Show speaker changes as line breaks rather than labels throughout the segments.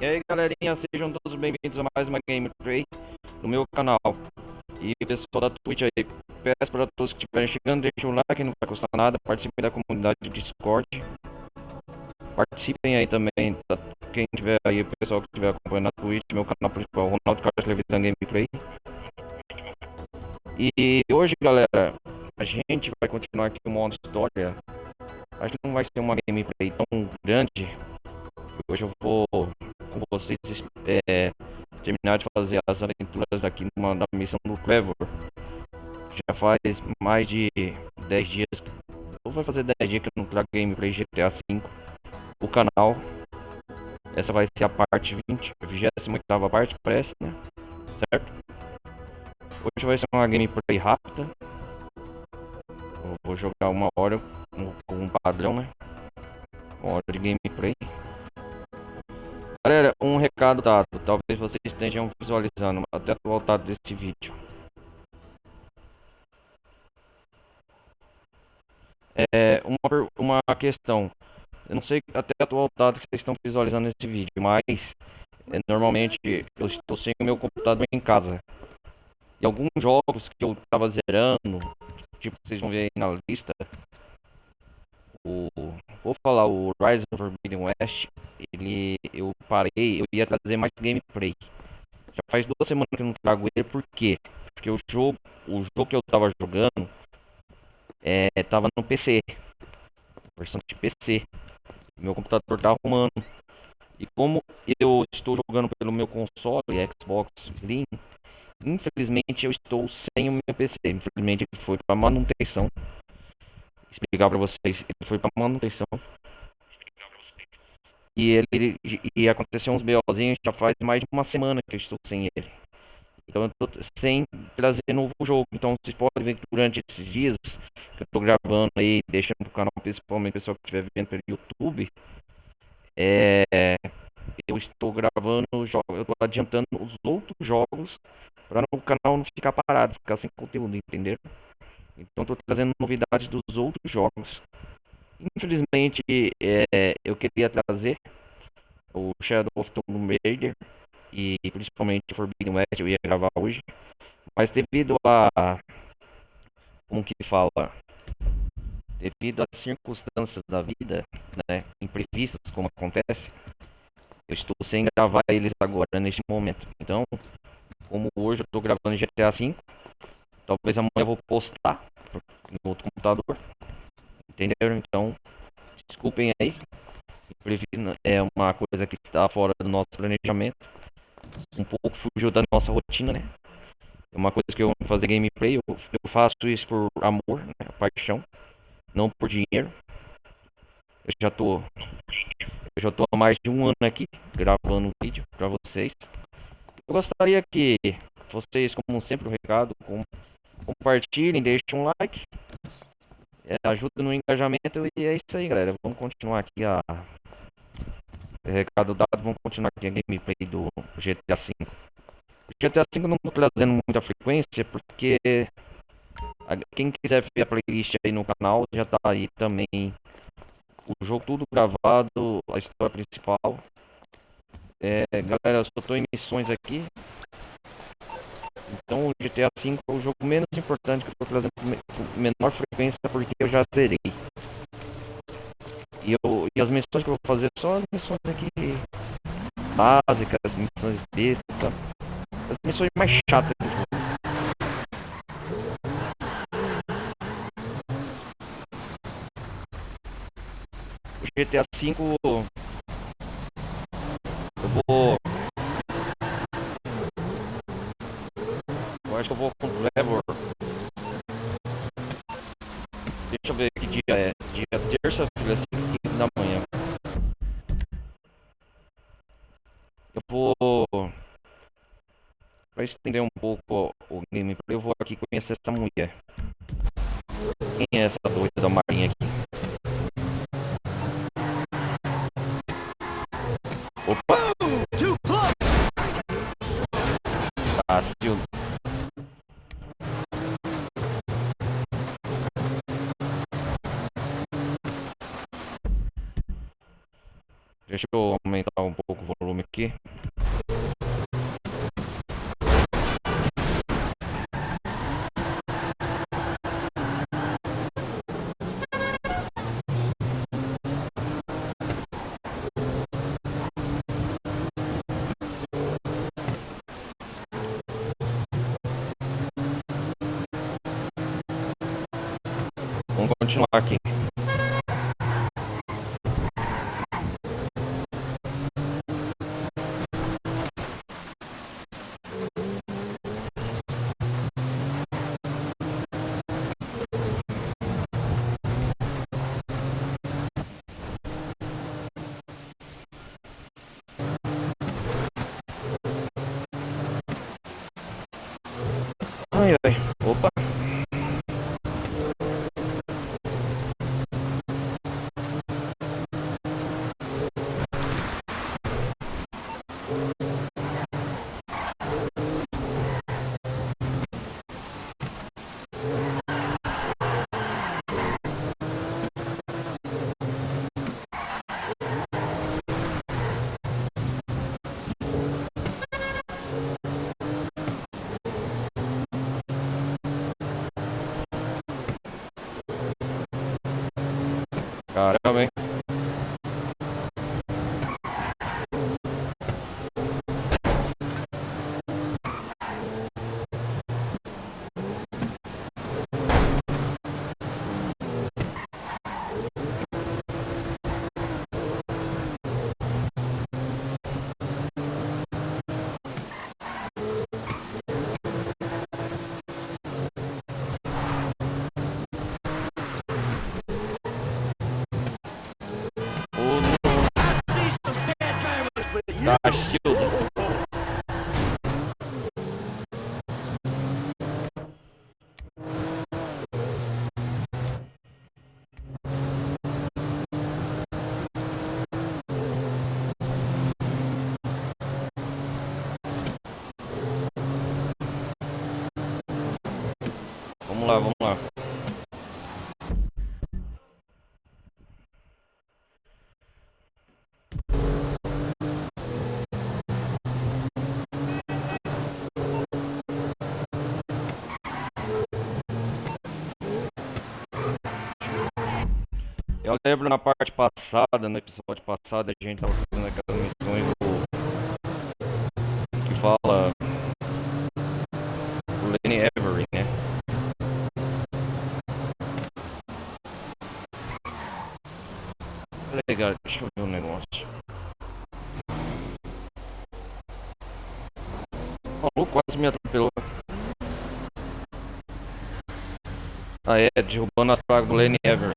E aí, galerinha, sejam todos bem-vindos a mais uma gameplay no meu canal. E pessoal da Twitch aí, peço para todos que estiverem chegando, deixem o like, não vai custar nada, participem da comunidade do Discord. Participem aí também, tá? Quem tiver aí, o pessoal que estiver acompanhando na Twitch, meu canal principal, Ronaldo Carlos Televisão Gameplay. E hoje, galera, a gente vai continuar aqui o modo história. Acho que não vai ser uma gameplay tão grande. Hoje eu vou com vocês terminar de fazer as aventuras aqui da missão do Trevor. Já faz mais de 10 dias, ou vai fazer 10 dias que eu não trago gameplay GTA V o canal. Essa vai ser a parte 20, a 28ª parte, parece, né? Certo? Hoje vai ser uma gameplay rápida. Eu vou jogar uma hora com um padrão, né? Uma hora de gameplay. Galera, um recado dado, talvez vocês estejam visualizando até o voltado desse vídeo. Uma questão. Eu não sei até a atual data que vocês estão visualizando esse vídeo, mas normalmente eu estou sem o meu computador em casa. E alguns jogos que eu estava zerando, tipo, vocês vão ver aí na lista, o, vou falar, o Rise of Forbidden West, eu parei, eu ia trazer mais gameplay. Já faz 2 semanas que eu não trago ele, por quê? Porque o jogo que eu estava jogando, tava no PC, versão de PC. Meu computador tá arrumando. E como eu estou jogando pelo meu console Xbox Slim, infelizmente eu estou sem o meu PC. Infelizmente ele foi para manutenção. Explicar para vocês, ele foi para manutenção. E aconteceu uns BOzinhos, já faz mais de uma semana que eu estou sem ele. Então eu tô sem trazer novo jogo. Então vocês podem ver que durante esses dias que eu tô gravando aí, deixando pro canal, principalmente o pessoal que estiver vendo pelo YouTube, é, eu estou gravando jogos, eu estou adiantando os outros jogos para o canal não ficar parado, ficar sem conteúdo, entendeu? Então estou trazendo novidades dos outros jogos. Infelizmente, eu queria trazer o Shadow of Tomb Raider e principalmente Forbidden West, eu ia gravar hoje, mas devido como que fala, devido às circunstâncias da vida, né, imprevistas como acontece, eu estou sem gravar eles agora neste momento. Então, como hoje eu estou gravando GTA V, talvez amanhã eu vou postar no outro computador. Entenderam? Então, desculpem aí. É uma coisa que está fora do nosso planejamento. Um pouco fugiu da nossa rotina, né? É uma coisa que eu amo fazer gameplay. Eu faço isso por amor, né? Paixão, não por dinheiro. Eu já tô, eu já tô há mais de um ano aqui gravando vídeo para vocês. Eu gostaria que vocês, como sempre, o recado, compartilhem, deixem um like, ajuda no engajamento e é isso aí, galera. Vamos continuar aqui recado dado, vamos continuar aqui a gameplay do GTA V. O GTA V eu não tô trazendo muita frequência porque quem quiser ver a playlist aí no canal já tá aí também o jogo tudo gravado, a história principal. Galera, eu só tô em missões aqui. Então o GTA V é o jogo menos importante que eu tô trazendo com menor frequência porque eu já zerei. E as missões que eu vou fazer são as missões aqui básicas, as missões bestas, as missões mais chatas do jogo. O GTA V eu vou. Eu acho que eu vou com o Trevor. Deixa eu ver que dia é. Dia terça-feira, 5 da manhã. Eu vou. Pra estender um pouco o gameplay, eu vou aqui conhecer essa mulher. Quem é essa doida da marinha aqui? Opa! Fácil. Deixa eu aumentar um pouco o volume aqui. aqui. Vamos continuar aqui. Ai, ai. Opa. Caramba, hein? Da Shield. Vamos lá, vamos lá. Eu lembro na parte passada, no episódio passado, a gente tava fazendo aquelas missões que fala o Lenny Avery, né? Legal, deixa eu ver um negócio. O maluco quase me atropelou. Ah, é, derrubando as pragas do Lenny Avery.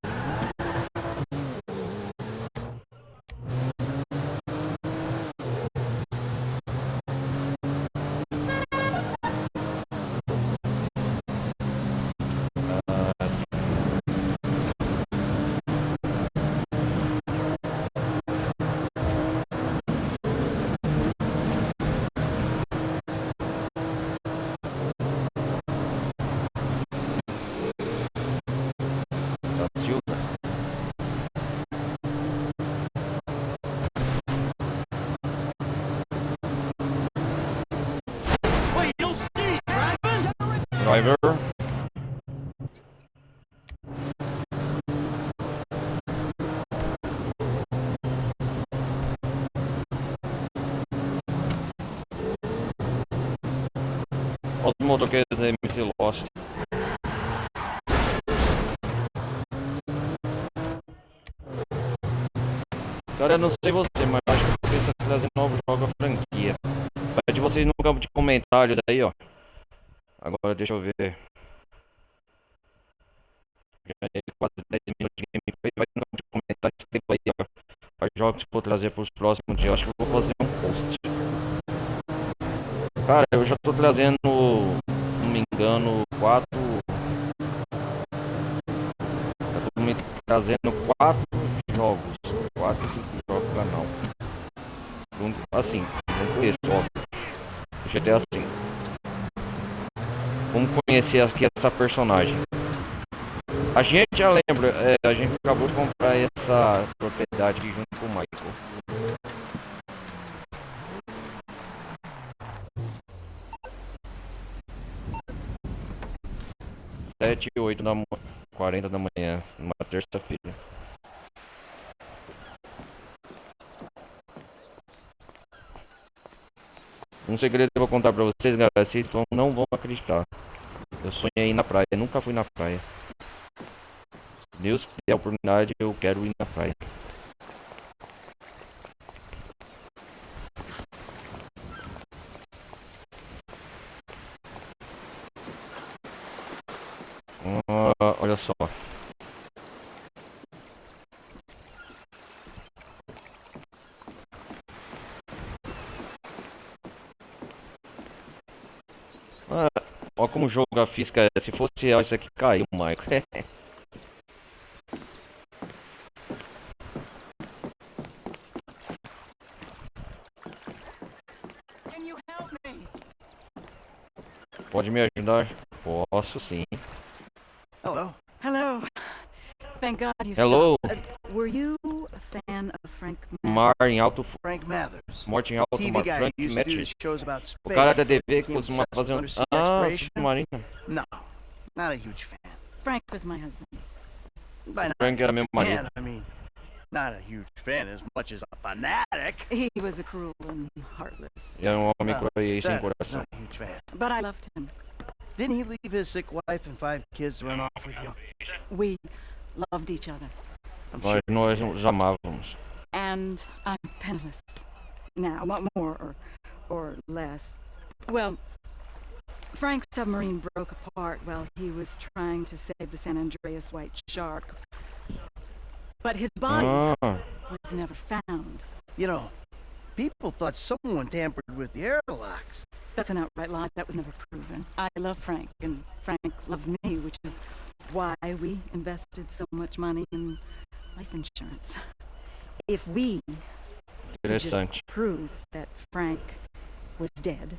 Da Silva. Driver. Os motoqueiros da MC Lost. Cara, eu não sei você, mas acho que eu tô pensando em trazer novos jogos à franquia. Vai de vocês no campo de comentários aí, ó. Agora deixa eu ver. Já dei quase 10 minutos de gameplay. Vai no campo de comentários, escreva aí, ó. Os jogos que eu vou trazer pros próximos dias. Acho que eu vou fazer um post. Cara, eu já tô trazendo, não me engano, 4. Eu tô me trazendo 4 jogos. 4, 5 jogos pro canal. Assim, não conheço, óbvio. GTA assim. Vamos conhecer aqui essa personagem. A gente já lembra, a gente acabou de comprar essa propriedade aqui junto com o Michael. 7h40 da manhã, numa terça-feira. Um segredo que eu vou contar pra vocês, galera, vocês não vão acreditar. Eu sonhei ir na praia, nunca fui na praia. Deus se der a oportunidade, eu quero ir na praia. Olha só. Ó como o jogo a física é. Se fosse real, isso aqui caiu, Michael. Pode me ajudar? Posso sim.
Hello.
Hello. Thank God you
Hello.
stopped. Were you a fan of Frank
Mar
Mathers?
em alto.
Frank Mathers.
Morte em alto
TV
mar.
guy who
Frank
used to do
Mathers.
shows about
O
space.
cara da TV que
Became
costuma
obsessed
fazer
with
um.
undersea
Ah,
exploration.
submarino.
No, not a huge fan.
Frank was my husband.
By not
Frank
a
era
huge
meu marido.
fan, I mean, not a huge fan as much as a fanatic.
He was a cruel and heartless.
Era um homem
Well,
sem
said,
coração.
not a huge fan.
But I loved him.
Didn't he leave his sick wife and 5 kids to run off with you?
We loved each other.
I'm
Nós,
sure.
nós nos amávamos.
And I'm penniless. Now, more or less. Well, Frank's submarine broke apart while he was trying to save the San Andreas white shark. But his body was never found.
You know, people thought someone tampered with the airlocks.
That's an outright lie. That was never proven. I love Frank, and Frank loved me, which is why we invested so much money in life insurance. If we could just
Interessante.
prove that Frank was dead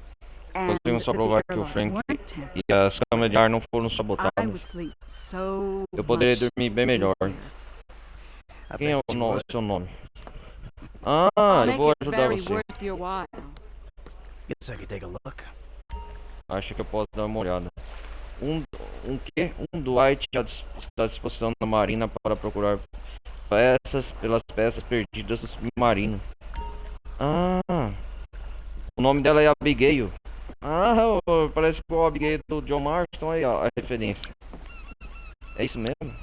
and
Conseguimos
that
só
the
provar que o
airlocks
Frank
weren't tampered,
e as câmeras de ar não foram
I
sabotadas.
would sleep so
Eu poderia
much
dormir bem melhor.
easier.
I
Quem é
bet
o
you
no-
would.
seu nome?
I'll
Eu
make
vou
it
ajudar
very
você.
worth your while.
Guess I could take a look.
Acho que eu posso dar uma olhada. Quê? Um Dwight já está à disposição da Marina para procurar pelas peças perdidas do submarino. O nome dela é Abigail. Parece com a Abigail do John Marston aí, ó, a referência. É isso mesmo?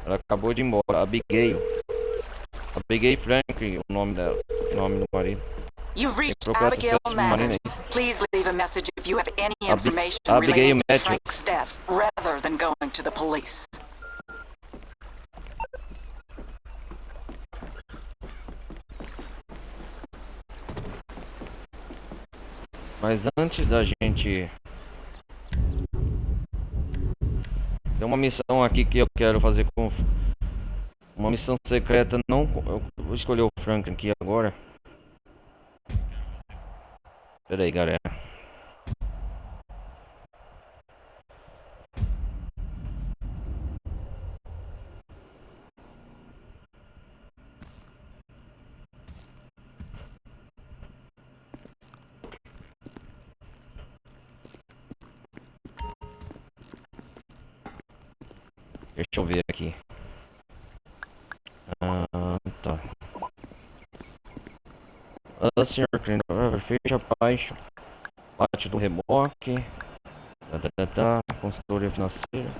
Ela acabou de ir embora, Abigail. Abigail Franklin, o nome dela, o nome do marido.
You've reached
Procura
Abigail
essa submarina
Mathers.
aí.
Please leave a message if you have any information
Abigail
relating to
Mathers.
Frank's death, rather than going to the police.
Mas antes da gente... Tem uma missão aqui que eu quero fazer com... Uma missão secreta, não... Eu vou escolher o Franklin aqui agora. Pera aí, galera. Deixa eu ver aqui. Tá. Senhor Clint, fecha abaixo. Parte do reboque. Consultoria financeira.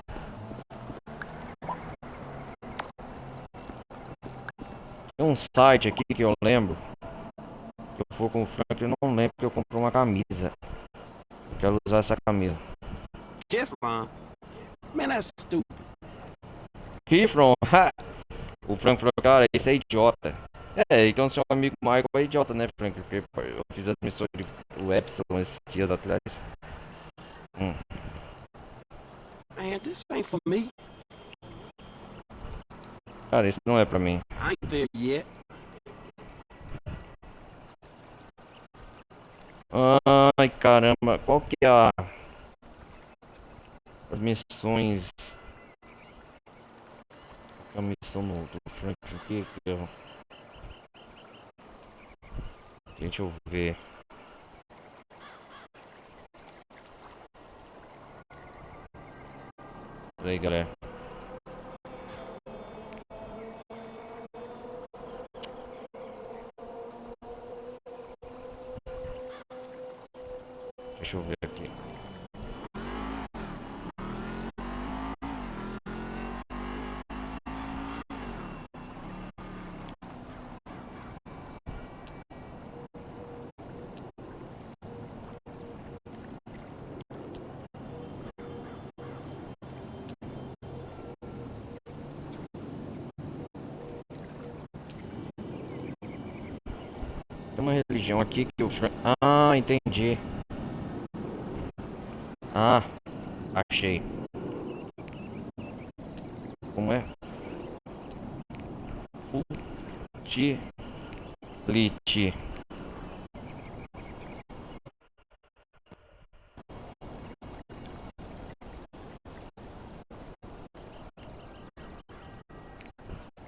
Tem um site aqui que eu lembro. Que eu for com o Frank, eu não lembro que eu comprei uma camisa. Eu quero usar essa camisa.
Teflon? Man, that's stupid.
Kifron, o Frank falou, cara, esse é idiota. Então seu amigo Michael é idiota, né, Frank? Porque eu fiz as missões do Epsilon esses dias atrás.
Man, this ain't for me.
Cara, isso não é pra mim.
I ain't there yet.
Ai, caramba, qual que é as missões... A missão do Frank aqui, deixa eu ver. aí, galera. Deixa eu ver aqui. Tem uma religião aqui que o Ah, entendi. Ah, achei. Como é? Utility.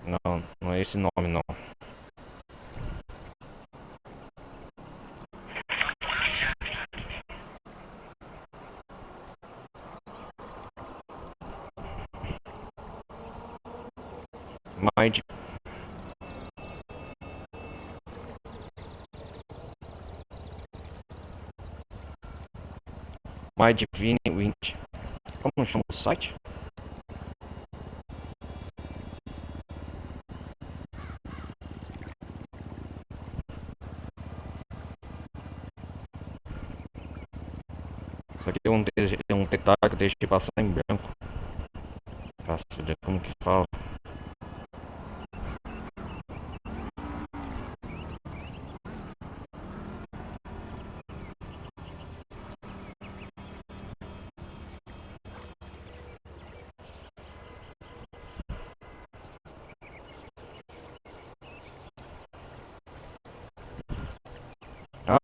Não, não é esse nome não. Mind. My Divine Wind. Como chama o site? Isso aqui é um detalhe que deixa de passar em branco. Faço de como que fala.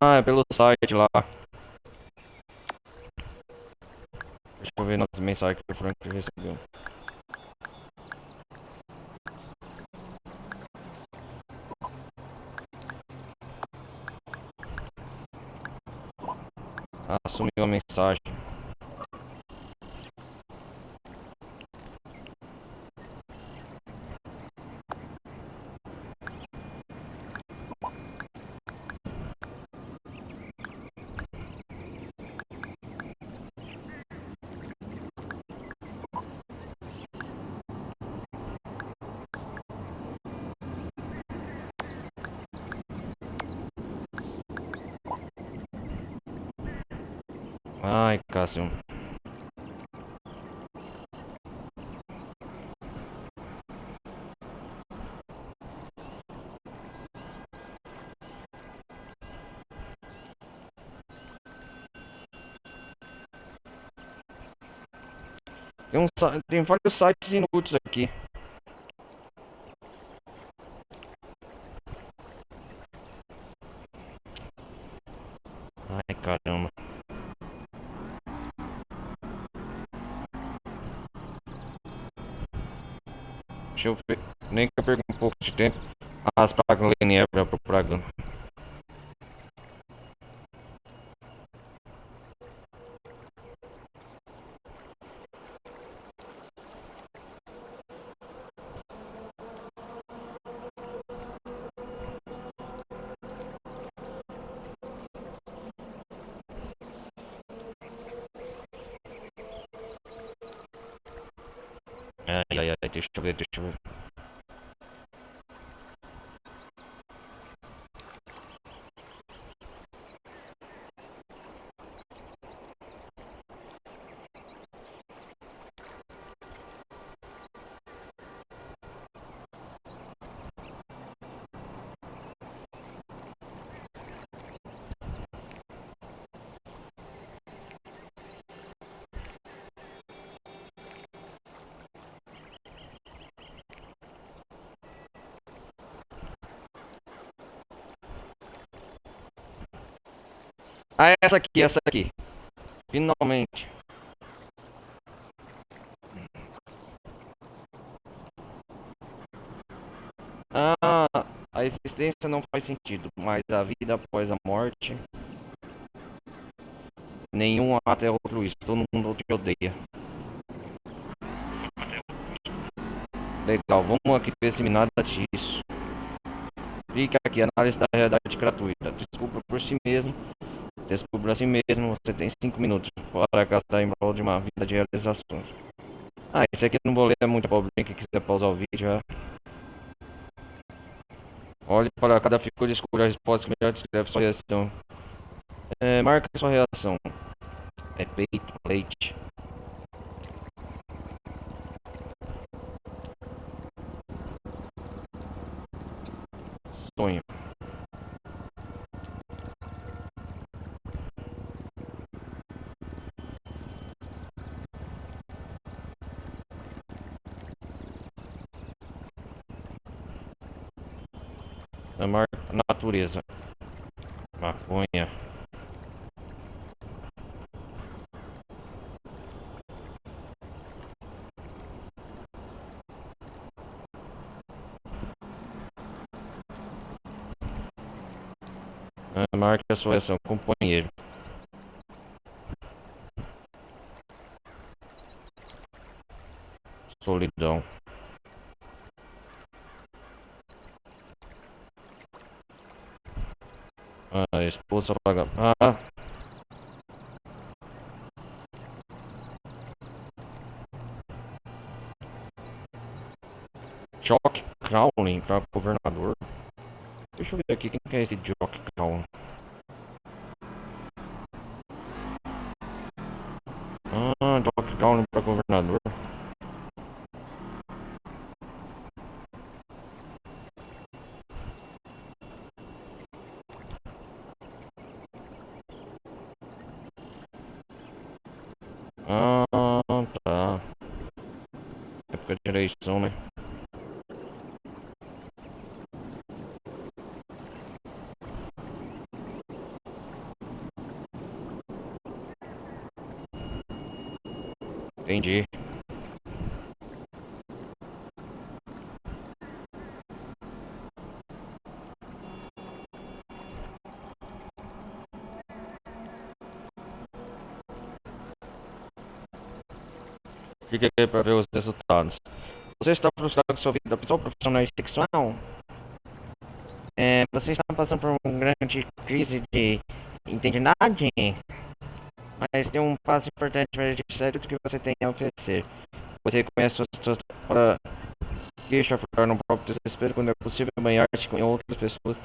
Ah, é pelo site lá. Deixa eu ver nas mensagens que o Frank recebeu. Ah, sumiu a mensagem. Ai, Cássio. Tem vários sites inúteis aqui. Ai, caramba. Deixa eu ver. Nem que eu perca um pouco de tempo. As pragas lineares para propaganda. Ai, deixa eu ver. Ah, essa aqui. Finalmente. Ah, a existência não faz sentido, mas a vida após a morte. Nenhum ato é altruísta, todo mundo te odeia. Legal, vamos aqui ver examinar disso. Clique aqui, análise da realidade gratuita. Descubra por si mesmo. Descubra a si mesmo. Você tem 5 minutos para gastar em prol de uma vida de realizações. Ah, esse aqui eu não vou ler, é muito pobre. Quem quiser pausar o vídeo já. Olhe para cada figura e escolha a resposta que melhor descreve sua reação. Marque sua reação. É peito, leite. Sonho. Marca natureza. Maconha. Marque a sua reação, companheiro. Solidão. Esposa paga. Jock Crowley para governador. Deixa eu ver aqui quem que é esse Jock Crowley. Jock Crowley para governador. Tá. Época de eleição, né? Entendi. Clique aqui para ver os resultados. Você está frustrado com sua vida pessoal, profissional e sexual? Você está passando por uma grande crise de identidade? Mas tem um passo importante para dizer o que você tem a oferecer. Você conhece as suas para deixar aflorar no próprio desespero quando é possível banhar-se com outras pessoas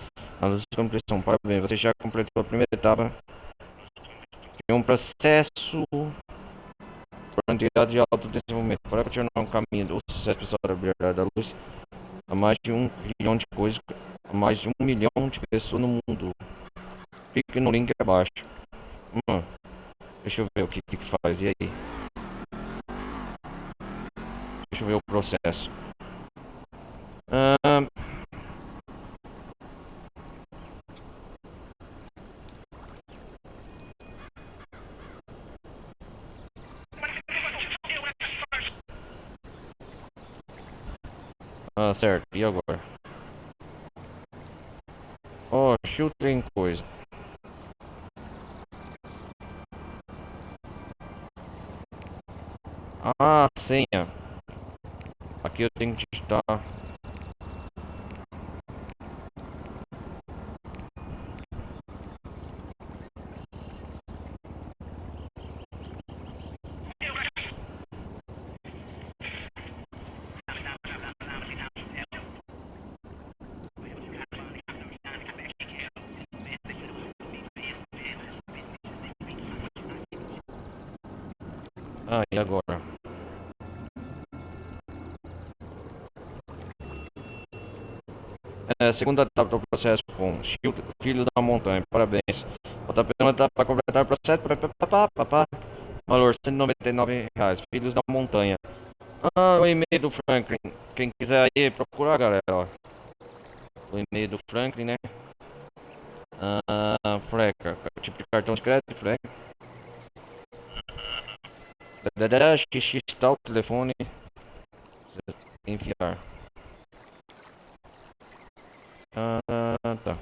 na luz de compreensão. Parabéns, você já completou a primeira etapa de um processo por entidade de autodesenvolvimento. Para continuar um caminho do sucesso pessoal da liberdade da luz a mais de 1 bilhão de coisas, a mais de 1 milhão de pessoas no mundo. Clique no link abaixo. Deixa eu ver o que faz. E aí? Deixa eu ver o processo. Certo. E agora? Chuta em coisa. Senha. Aqui eu tenho que digitar. E agora? Segunda etapa do processo com Filho da Montanha. Parabéns. Outra etapa para completar o processo. Valor R$199. Filhos da Montanha. O e-mail do Franklin. Quem quiser aí procurar, galera. Ó. O e-mail do Franklin, né? Freca. Tipo de cartão de crédito, Freca. XX tal telefone. Enviar. Tá. Tá.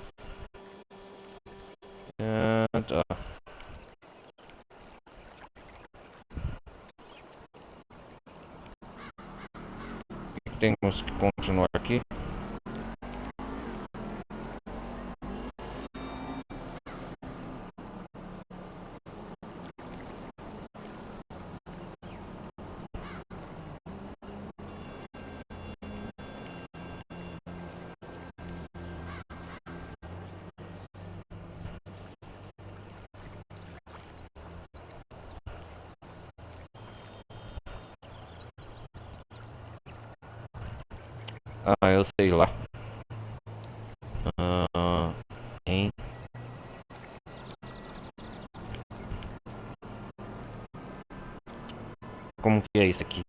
temos que continuar aqui. Ah, eu sei lá. Hein? Como que é isso aqui?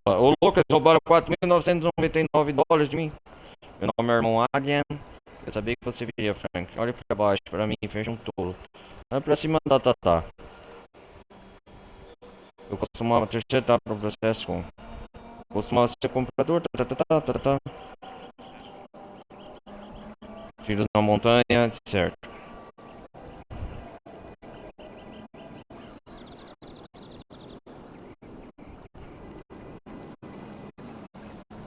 Ô louco, eles roubaram $4.999 de mim. Meu nome é irmão Adrian. Eu sabia que você viria, Frank. Olha pra baixo, pra mim, fecha um tolo. Olha pra cima da Tatá. Eu costumava terceira etapa do processo com. Costumava ser comprador. Filhos na montanha, certo.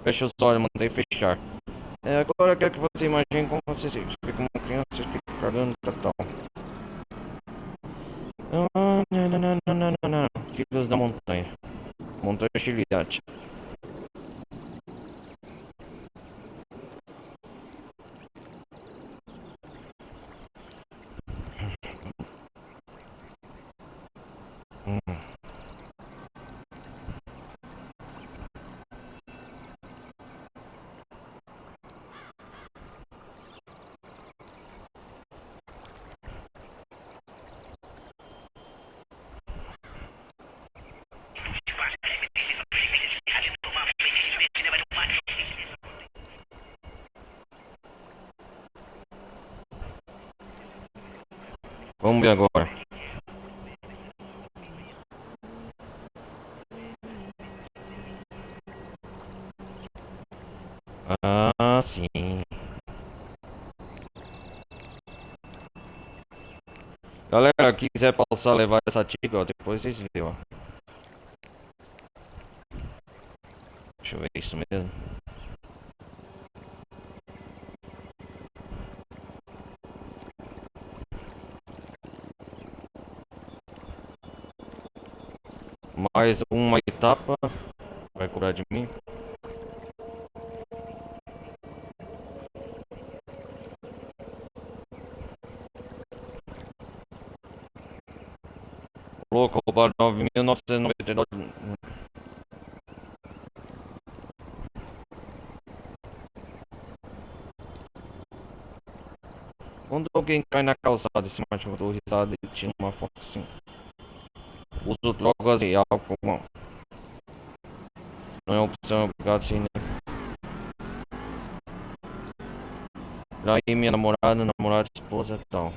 Fecha os olhos, mandei fechar. Agora eu quero que você imagine como você se fica uma criança, você fica carregando tal. Não. Filhos da montanha. Montanha Chiliate. Vamos ver agora. Ah, sim. Galera, quem quiser passar levar essa tiga, ó, depois vocês vê, ó. Deixa eu ver isso mesmo. Mais uma etapa. Vai cobrar de mim. Louco, roubaram 9.999. Quando alguém cai na calçada e se machuca, eu dou risada e tiro uma foto assim. Uso drogas e álcool. Não é opção, obrigado sim, né? Daí minha namorada, esposa e tal.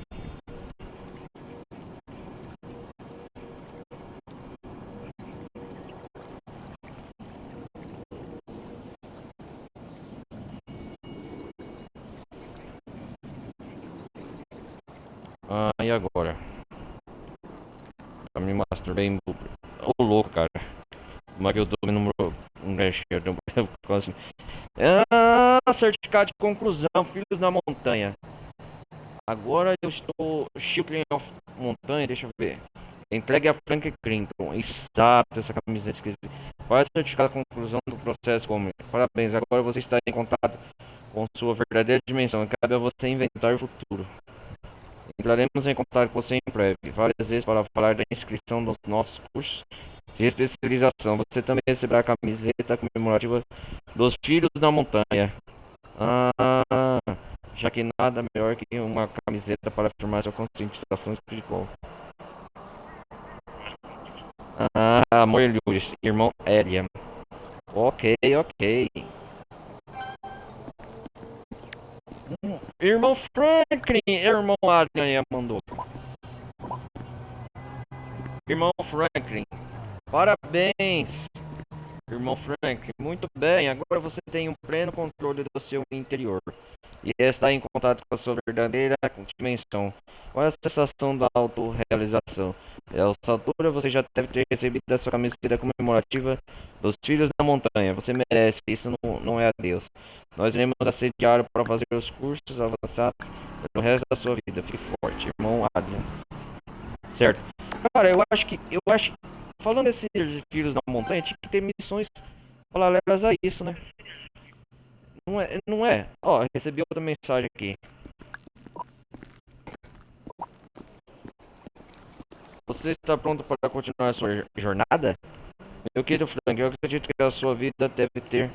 E agora? Eu me masturbei em duplo. Ô louco, cara. Mas eu tô no número um gancheiro. Certificado de conclusão, filhos na montanha. Agora eu estou Children of Montanha, deixa eu ver. Entregue a Frank Clinton. Exato, essa camiseta esquisita. Faz certificado de conclusão do processo como. Parabéns, agora você está em contato com sua verdadeira dimensão. Cabe a você inventar o futuro. Entraremos em contato com você em breve, várias vezes para falar da inscrição dos nossos cursos de especialização. Você também receberá a camiseta comemorativa dos Filhos da Montanha. Já que nada melhor que uma camiseta para afirmar sua conscientização espiritual. Amor Lewis, irmão Ariam. Ok. Irmão Franklin, irmão Adrian mandou. Irmão Franklin, parabéns. irmão Frank. Muito bem, agora você tem um pleno controle do seu interior. E está em contato com a sua verdadeira dimensão. Qual é a sensação da autorrealização? A essa altura você já deve ter recebido a sua camiseta comemorativa dos Filhos da Montanha. Você merece, isso não é adeus. Nós iremos assediar para fazer os cursos avançados pelo resto da sua vida. Fique forte, irmão Adrian. Certo. Cara, eu acho que falando desses Filhos da Montanha, tinha que ter missões paralelas a isso, né? Não é? Ó, recebi outra mensagem aqui. Você está pronto para continuar a sua jornada? Meu querido Frank, eu acredito que a sua vida deve ter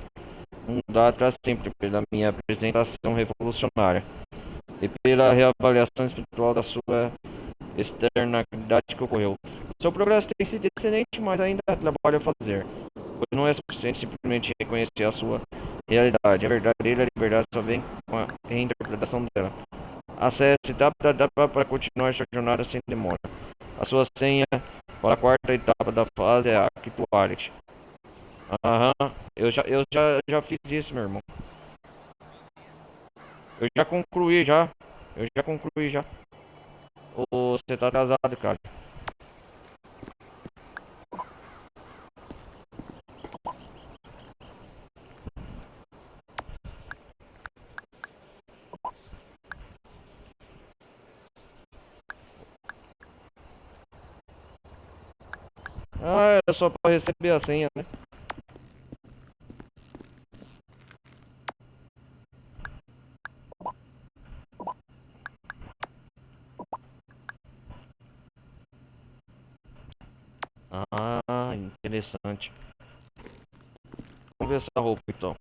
mudado para sempre pela minha apresentação revolucionária e pela reavaliação espiritual da sua externalidade que ocorreu. Seu progresso tem sido excelente, mas ainda há trabalho a fazer, pois não é suficiente simplesmente reconhecer a sua realidade. A verdadeira liberdade só vem com a reinterpretação dela. Acesse www para continuar sua jornada sem demora. A sua senha para a quarta etapa da fase é Actuality. Aham, eu já fiz isso, meu irmão. Eu já concluí já. Ô, você tá atrasado, cara. Ah, é só pra receber a senha, né? Ah, interessante. Vamos ver essa roupa então.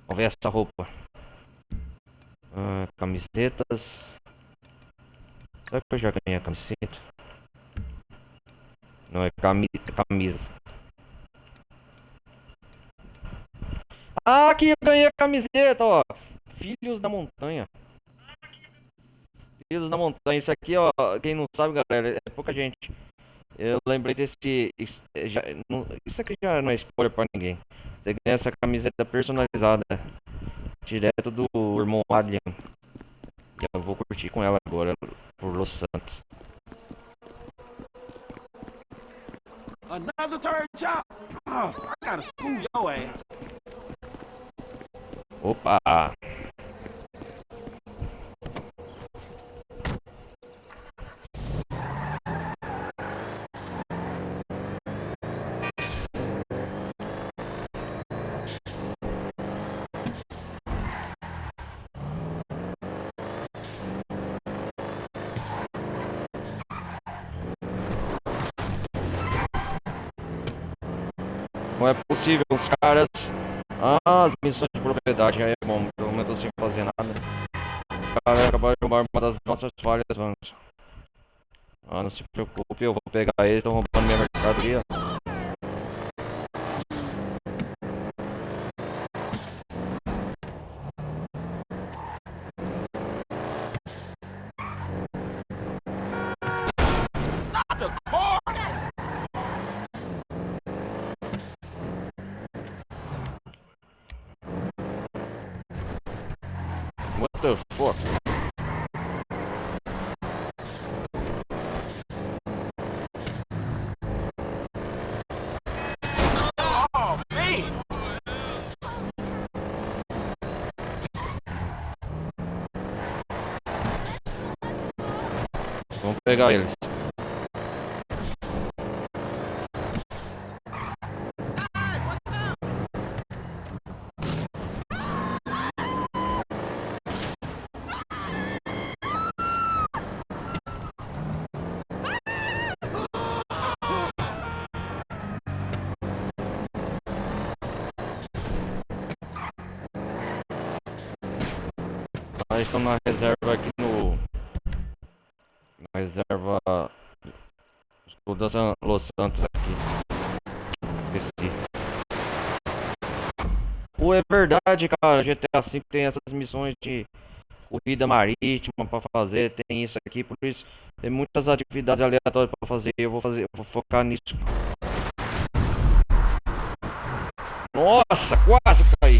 Vamos ver essa roupa. Camisetas. Será que eu já ganhei a camiseta? Não, é camisa. Ah, aqui eu ganhei a camiseta, ó. Filhos da Montanha. Filhos da Montanha. Isso aqui, ó. Quem não sabe, galera, é pouca gente. Eu lembrei desse. Isso aqui já não é spoiler pra ninguém. Você ganha essa camiseta personalizada. Direto do irmão Adrian. E eu vou curtir com ela agora por Los Santos.
Another third job? Oh, I gotta school your ass.
Opa! Não é possível, os caras. As missões de propriedade aí é bom, pelo menos eu sem fazer nada. Os caras acabaram de roubar uma das nossas falhas, vamos. Não se preocupe, eu vou pegar eles, estão roubando minha mercadoria.
Not the car!
What the fuck?
Oh, man!
Vamos pegar eles. Nós estamos na reserva aqui na reserva da Los Santos aqui. Esqueci. Pô, é verdade, cara. GTA V tem essas missões de corrida marítima pra fazer. Tem isso aqui, por isso tem muitas atividades aleatórias pra fazer. Eu vou focar nisso. Nossa, quase caí.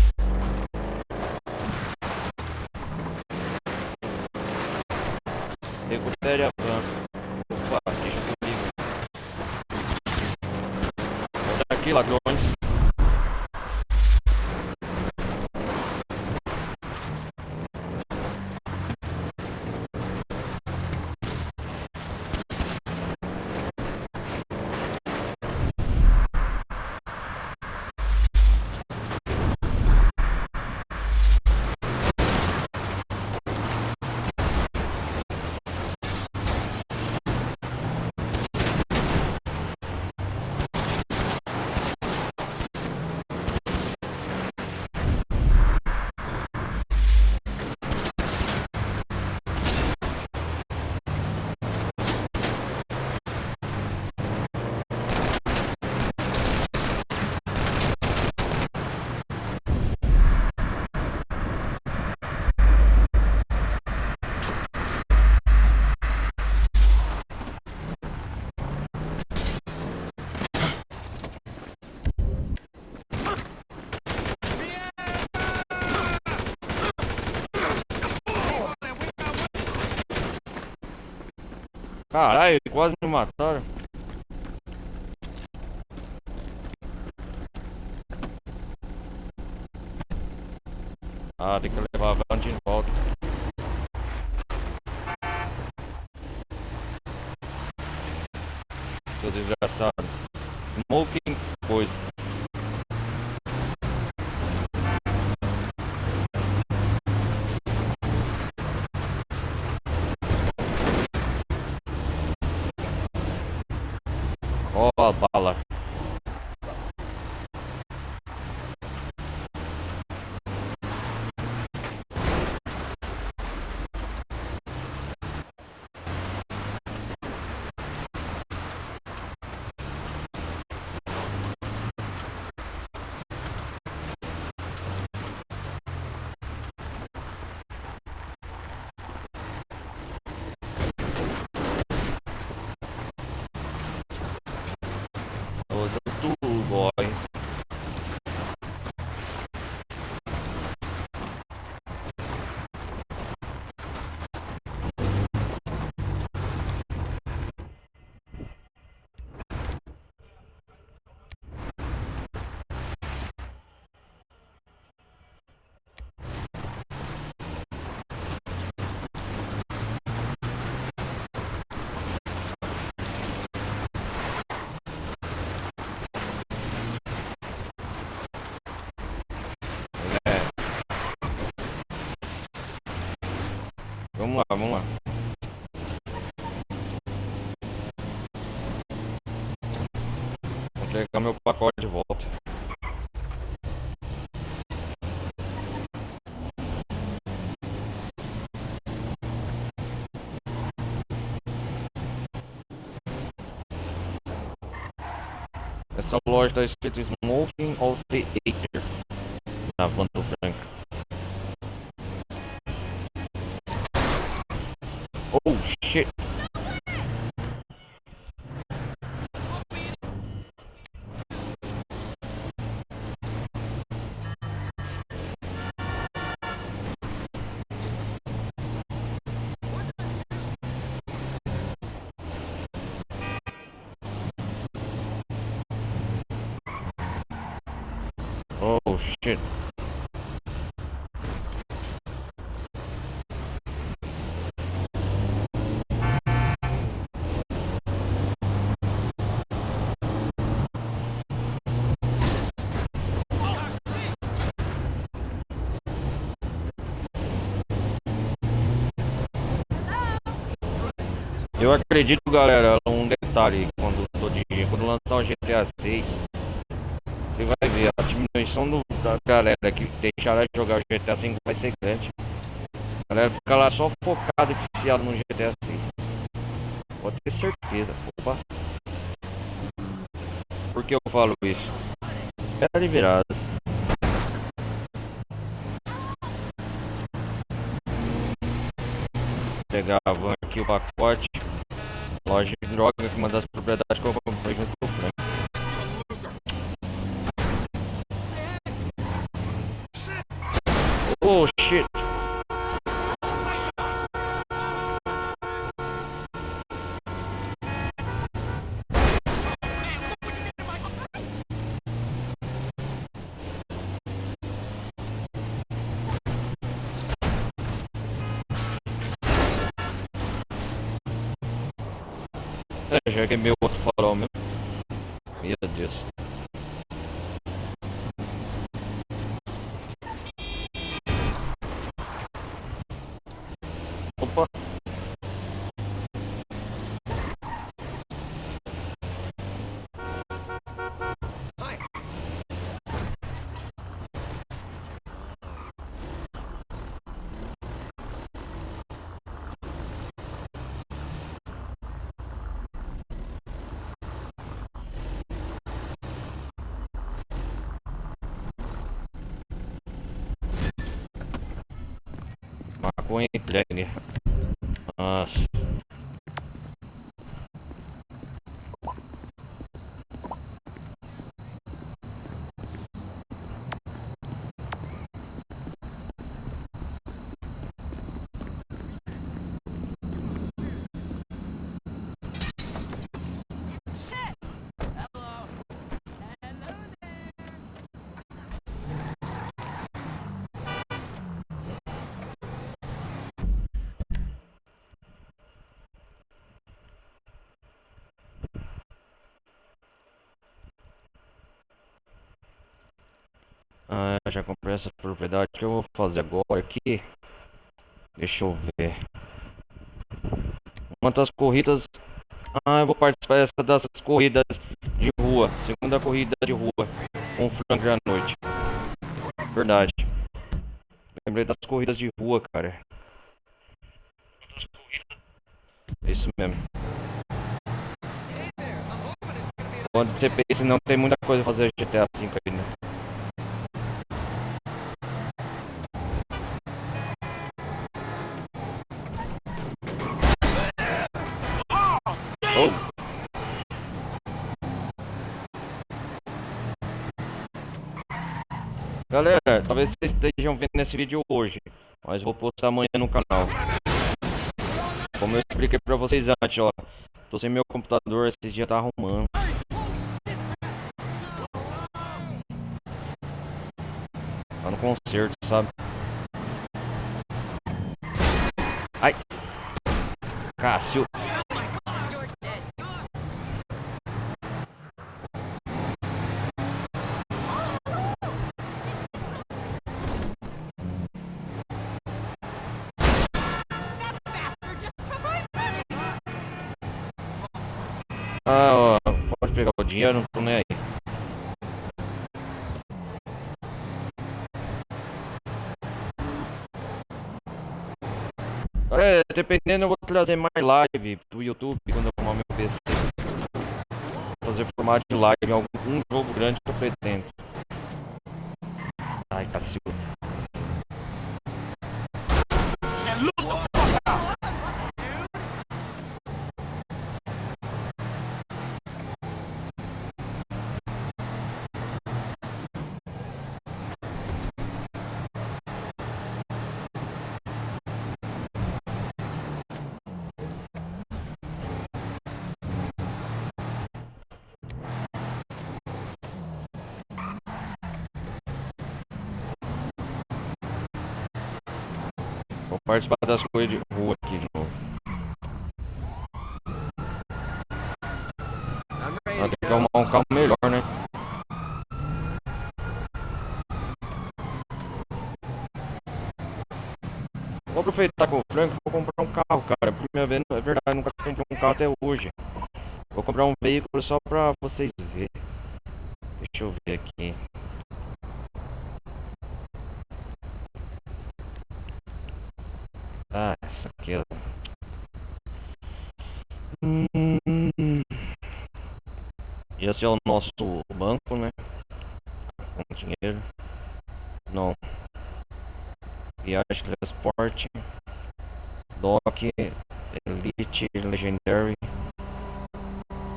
Recupere a van. Opa, deixa comigo. Volta aqui, ladrões. Caralho, quase me mataram. Ah, tem que levar a van de volta. Seu desgraçado. Smoking coisa. Ó a bala. Usa tudo, boy. Vamos lá, vamos lá. Vou entregar meu pacote de volta. Essa loja está escrito Smoking of the Acre na van do Frank. Oh shit! Oh shit! Eu acredito, galera, um detalhe, quando lançar o GTA 6, você vai ver a diminuição da galera que deixará de jogar o GTA 5 vai ser grande. A galera fica lá só focada e viciada no GTA 6. Pode ter certeza. Opa. Por que eu falo isso? É liberado. Pegar a van aqui, o pacote. Loja de droga, que é uma das propriedades que eu comprei junto com o Frank. Oh, shit. Já queimei o outro farol mesmo. Meu Deus. Opa. Maconha entregue. Nossa. Já comprei essa propriedade. O que eu vou fazer agora aqui? Deixa eu ver. Quantas corridas? Eu vou participar dessas corridas de rua. Segunda corrida de rua com o Frank à noite. Verdade. Lembrei das corridas de rua, cara. É isso mesmo. Quando você pensa, não tem muita coisa a fazer GTA V ainda. Oh. Galera, talvez vocês estejam vendo esse vídeo hoje, mas vou postar amanhã no canal. Como eu expliquei pra vocês antes, ó. Tô sem meu computador, esse dia tá arrumando. Tá no concerto, sabe? Ai! Cássio! Ó, pode pegar o dinheiro, não tô nem aí. Dependendo, eu vou trazer mais live do YouTube quando eu arrumar meu PC. Fazer formato de live em algum jogo grande que eu pretendo. Ai, cacilda. Vou participar das coisas de rua aqui de novo. Tem que arrumar um carro melhor, né? Vou aproveitar com o Frank, vou comprar um carro, cara. Primeira vez, é verdade, nunca comprei um carro até hoje. Vou comprar um veículo só pra vocês verem. Deixa eu ver aqui. Essa aqui é... Esse é o nosso banco, né? Com dinheiro. Não. Viagem, transporte. Dock, Elite, Legendary.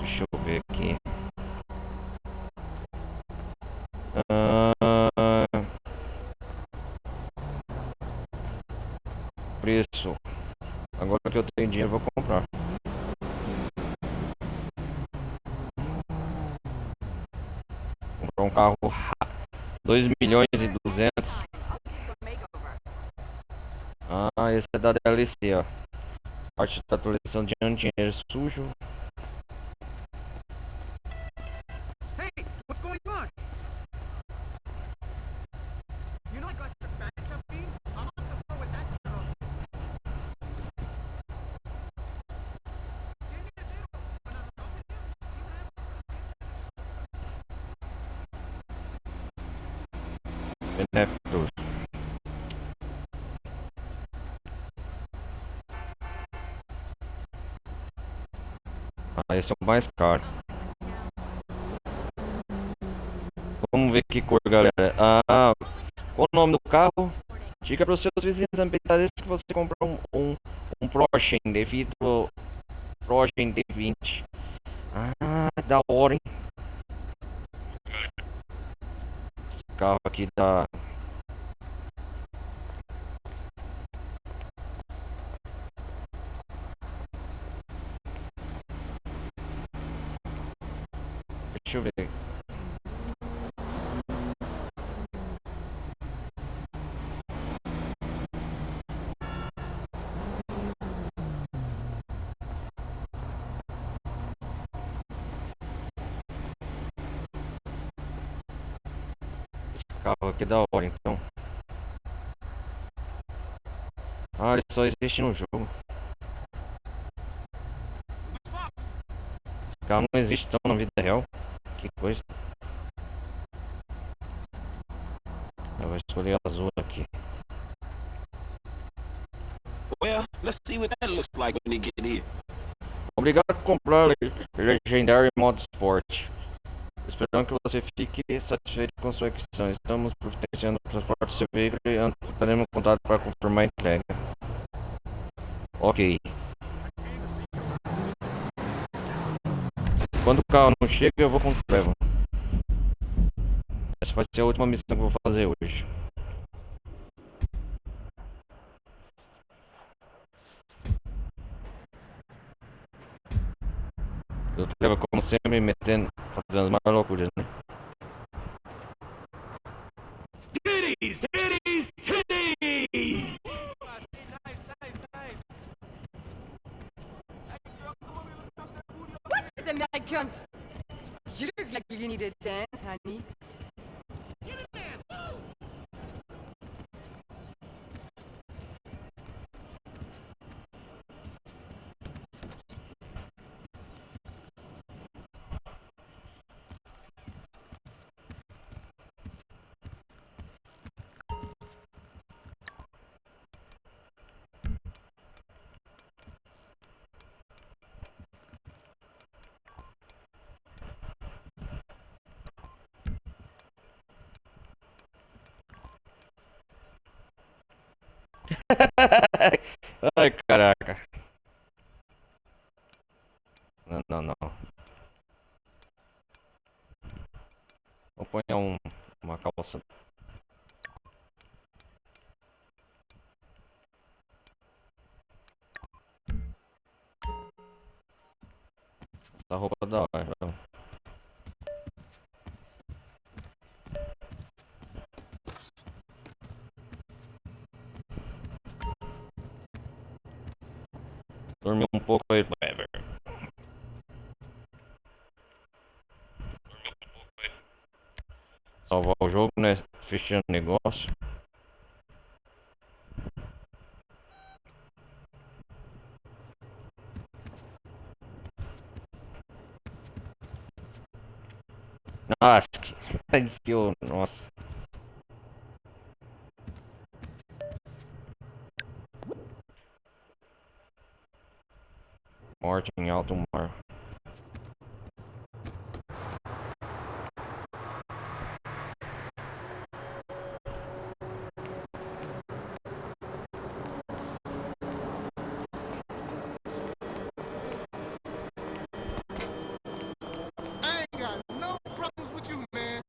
Deixa eu ver aqui. comprar um carro 2.200.000. Ah, esse é da DLC, ó. Parte da atualização de dinheiro sujo.
Hey, what's going on? You know I got your badge up, me? I'm on the floor with that girl. Give me a zero. When I'm done with you,
Benefícios. Ah, esse é o mais caro. Vamos ver que cor, galera. Ah, qual o nome do carro? Diga para os seus vizinhos ambientalistas que você comprou um Porsche devido ao Porsche D20. Ah, da hora, hein? Esse carro aqui da... Deixa eu ver. Esse carro aqui é da hora, então. Ah, ele só existe no jogo. Esse carro não existe tão na vida real. Que coisa. Eu vou escolher azul aqui.
Well, let's see what that looks like when they get here.
Obrigado por comprar Legendary Motorsport. Esperamos que você fique satisfeito com sua aquisição. Estamos providenciando o transporte do seu veículo e entraremos em contato para confirmar a entrega. Ok. Quando o carro não chega, eu vou com o Trevor. Essa vai ser a última missão que eu vou fazer hoje. Eu Trevor, como sempre, metendo, fazendo as maiores loucuras, né?
Titties, titties, titties!
What's the man cunt? You look like you need a dance, honey.
Ai, caraca. Não, não, não. Vou pôr uma calça. Essa roupa da hora. Dormi um pouco aí, Trevor. Salvar o jogo, né? Fechando o negócio. Nossa, que enfiou, nossa. Morte em alto mar.
I ain't got no problems with you, man.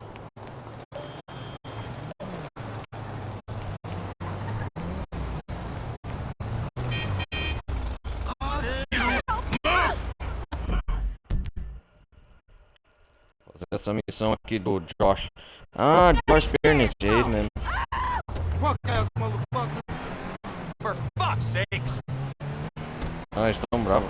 Essa missão aqui do Josh. Ah, Josh Burnett, é ele mesmo.
Fuck ass motherfucker.
For fuck's sakes!
Ah, eles estão bravos.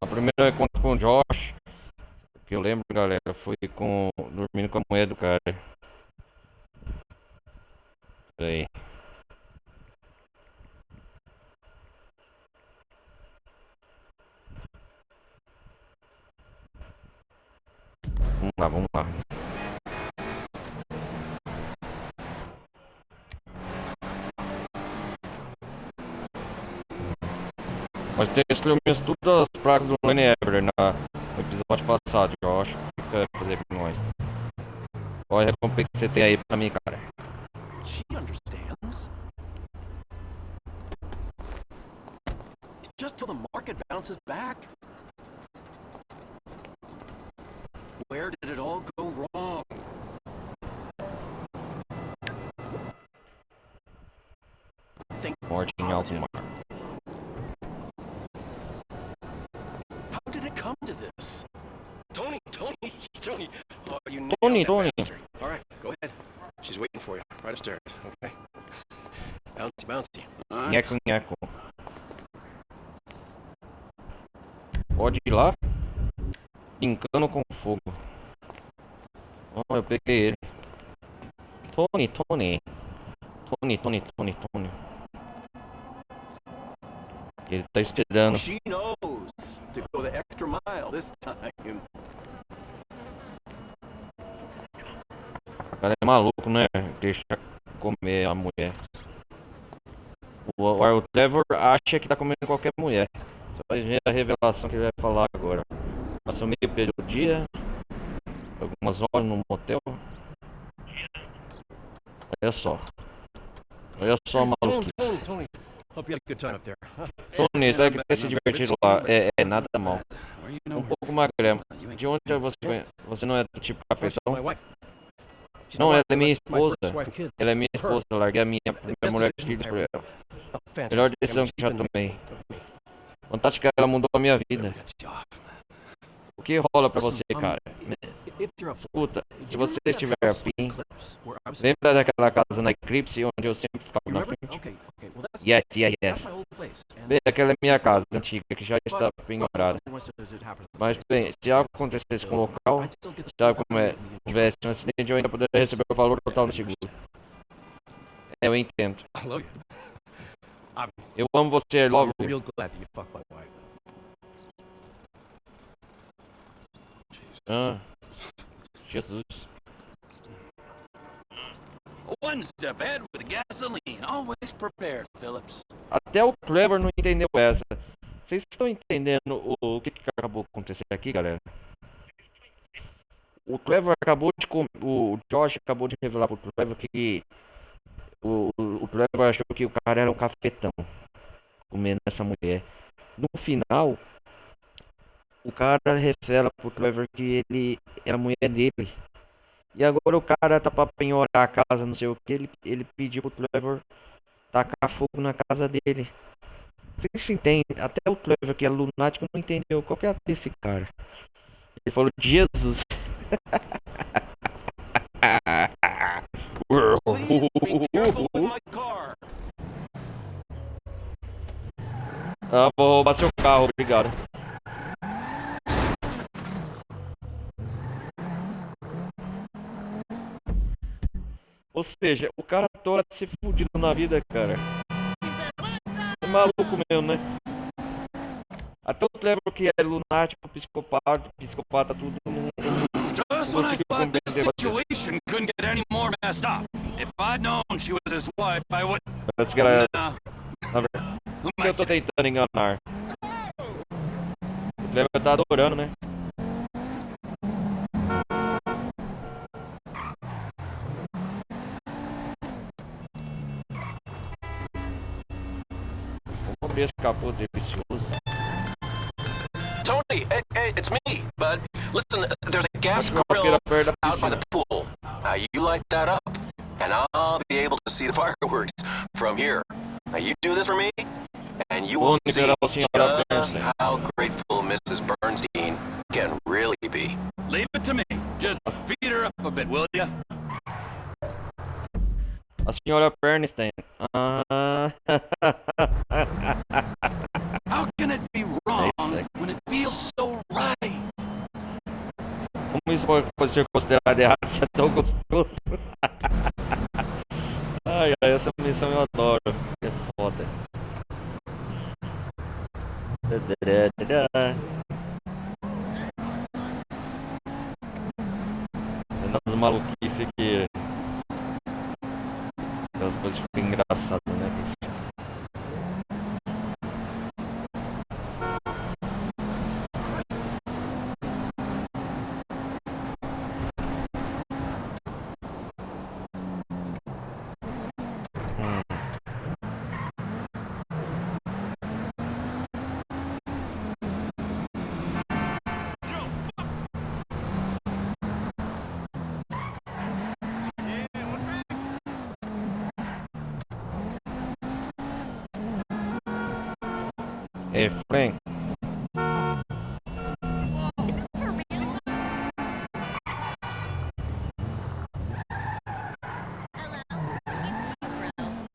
A primeira encontro com o Josh, que eu lembro, galera, foi dormindo com a mulher do cara. Peraí. Vamos lá. Mas tem esse filme todas as pragas do Lenny Ever no episódio passado, eu acho que quer fazer com nós. Qual a recompensa que você tem aí pra mim, cara?
She understands. It's just till the market bounces back. Where did it all go wrong? Think
Morte em alto
positive.
mar.
How did it come to this? Tony! Oh, you nailed
Tony,
that
Tony.
bastard. All right, go ahead. She's waiting for you, right upstairs, okay? Bouncy.
Nheco, nheco. Pode ir lá. Brincando com fogo. Oh, eu peguei ele. Tony. Ele tá esperando.
She knows to go the extra mile this time.
O cara é maluco, né? Deixa comer a mulher. O Trevor acha que tá comendo qualquer mulher. Você vai ver a revelação que ele vai falar agora. Passou meio período do dia, algumas horas no motel. Olha só, maluco.
Tony. Hope you had a good time up there. Huh?
Tony, sabe que ter se divertido lá é nada mal.
Where you know
Um pouco magrelo. De onde você não é do tipo
My
cafetão?
wife. She's
Não, ela é minha
my
esposa.
first wife and kids.
Ela é minha esposa, eu larguei a minha primeira mulher e filhos por ela.
Oh, fantastic.
Melhor decisão que já tomei. Fantástica, ela mudou a minha vida.
That's off.
O que rola pra você,
Listen,
cara?
If you're up,
Escuta,
did
se
you
você
remember
estiver
that house
afim,
Eclipse where I was-
lembra daquela casa na Eclipse onde eu sempre ficava
You
na
remember?
frente?
Okay. Well, that's
Yes.
my old place. And
Bem, aquela é minha casa antiga que já está penhorada. Mas bem, se algo acontecesse com o local, sabe como é? Houvesse um acidente, eu ainda poderia receber o valor total do seguro. Eu entendo.
I love you.
Eu amo você,
I'm
love you.
real glad that you fucked my wife.
Ah, Jesus.
One step ahead with gasoline. Always prepared, Phillips.
Até o Trevor não entendeu essa. Vocês estão entendendo o que acabou de acontecer aqui, galera? O Trevor acabou de o Josh acabou de revelar pro Trevor que o Trevor achou que o cara era um cafetão comendo essa mulher. No final, o cara revela pro Trevor que ele era a mulher dele. E agora o cara tá pra penhorar a casa, não sei o que. Ele pediu pro Trevor tacar fogo na casa dele. Vocês se entendem? Até o Trevor, que é lunático, não entendeu qual que é desse cara. Ele falou, Jesus.
Please be careful with my car.
Ah, vou roubar seu carro, obrigado. Ou seja, o cara toda se fudido na vida, cara. É maluco mesmo, né? Até o Trevor, que é lunático, psicopata, tudo.
Just when I thought this situation couldn't get any more messed up. If I'd known she was his wife, I would.
Parece que ela,
Nah,
na verdade,
who am
eu
I
tô
kidding?
tentando enganar. O Trevor tá adorando, né? Vamos abrir esse capô delicioso.
Tony, hey, it's me, bud. Listen, there's a gas
Acho que uma
grill
feira perto da
out by the
piscina.
pool. Now you light that up, and I'll be able to see the fireworks from here. Now you do this for me, and you will see just how grateful Mrs. Bernstein can really be.
Leave it to me. Just feed her up a bit, will ya?
A senhora Bernstein.
How can it be wrong when it feels so right?
Como isso pode ser considerado errado se é tão gostoso? Ai, essa missão eu adoro. É foda. É das maluquices que... Aquelas coisas ficam engraçadas, né, bicho? Hey, Frank.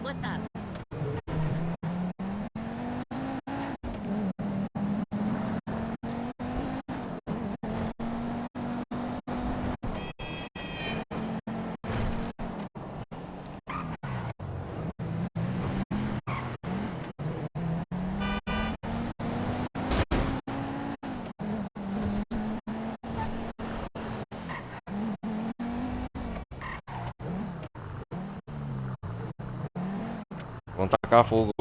What's up?
Vamos tacar fogo.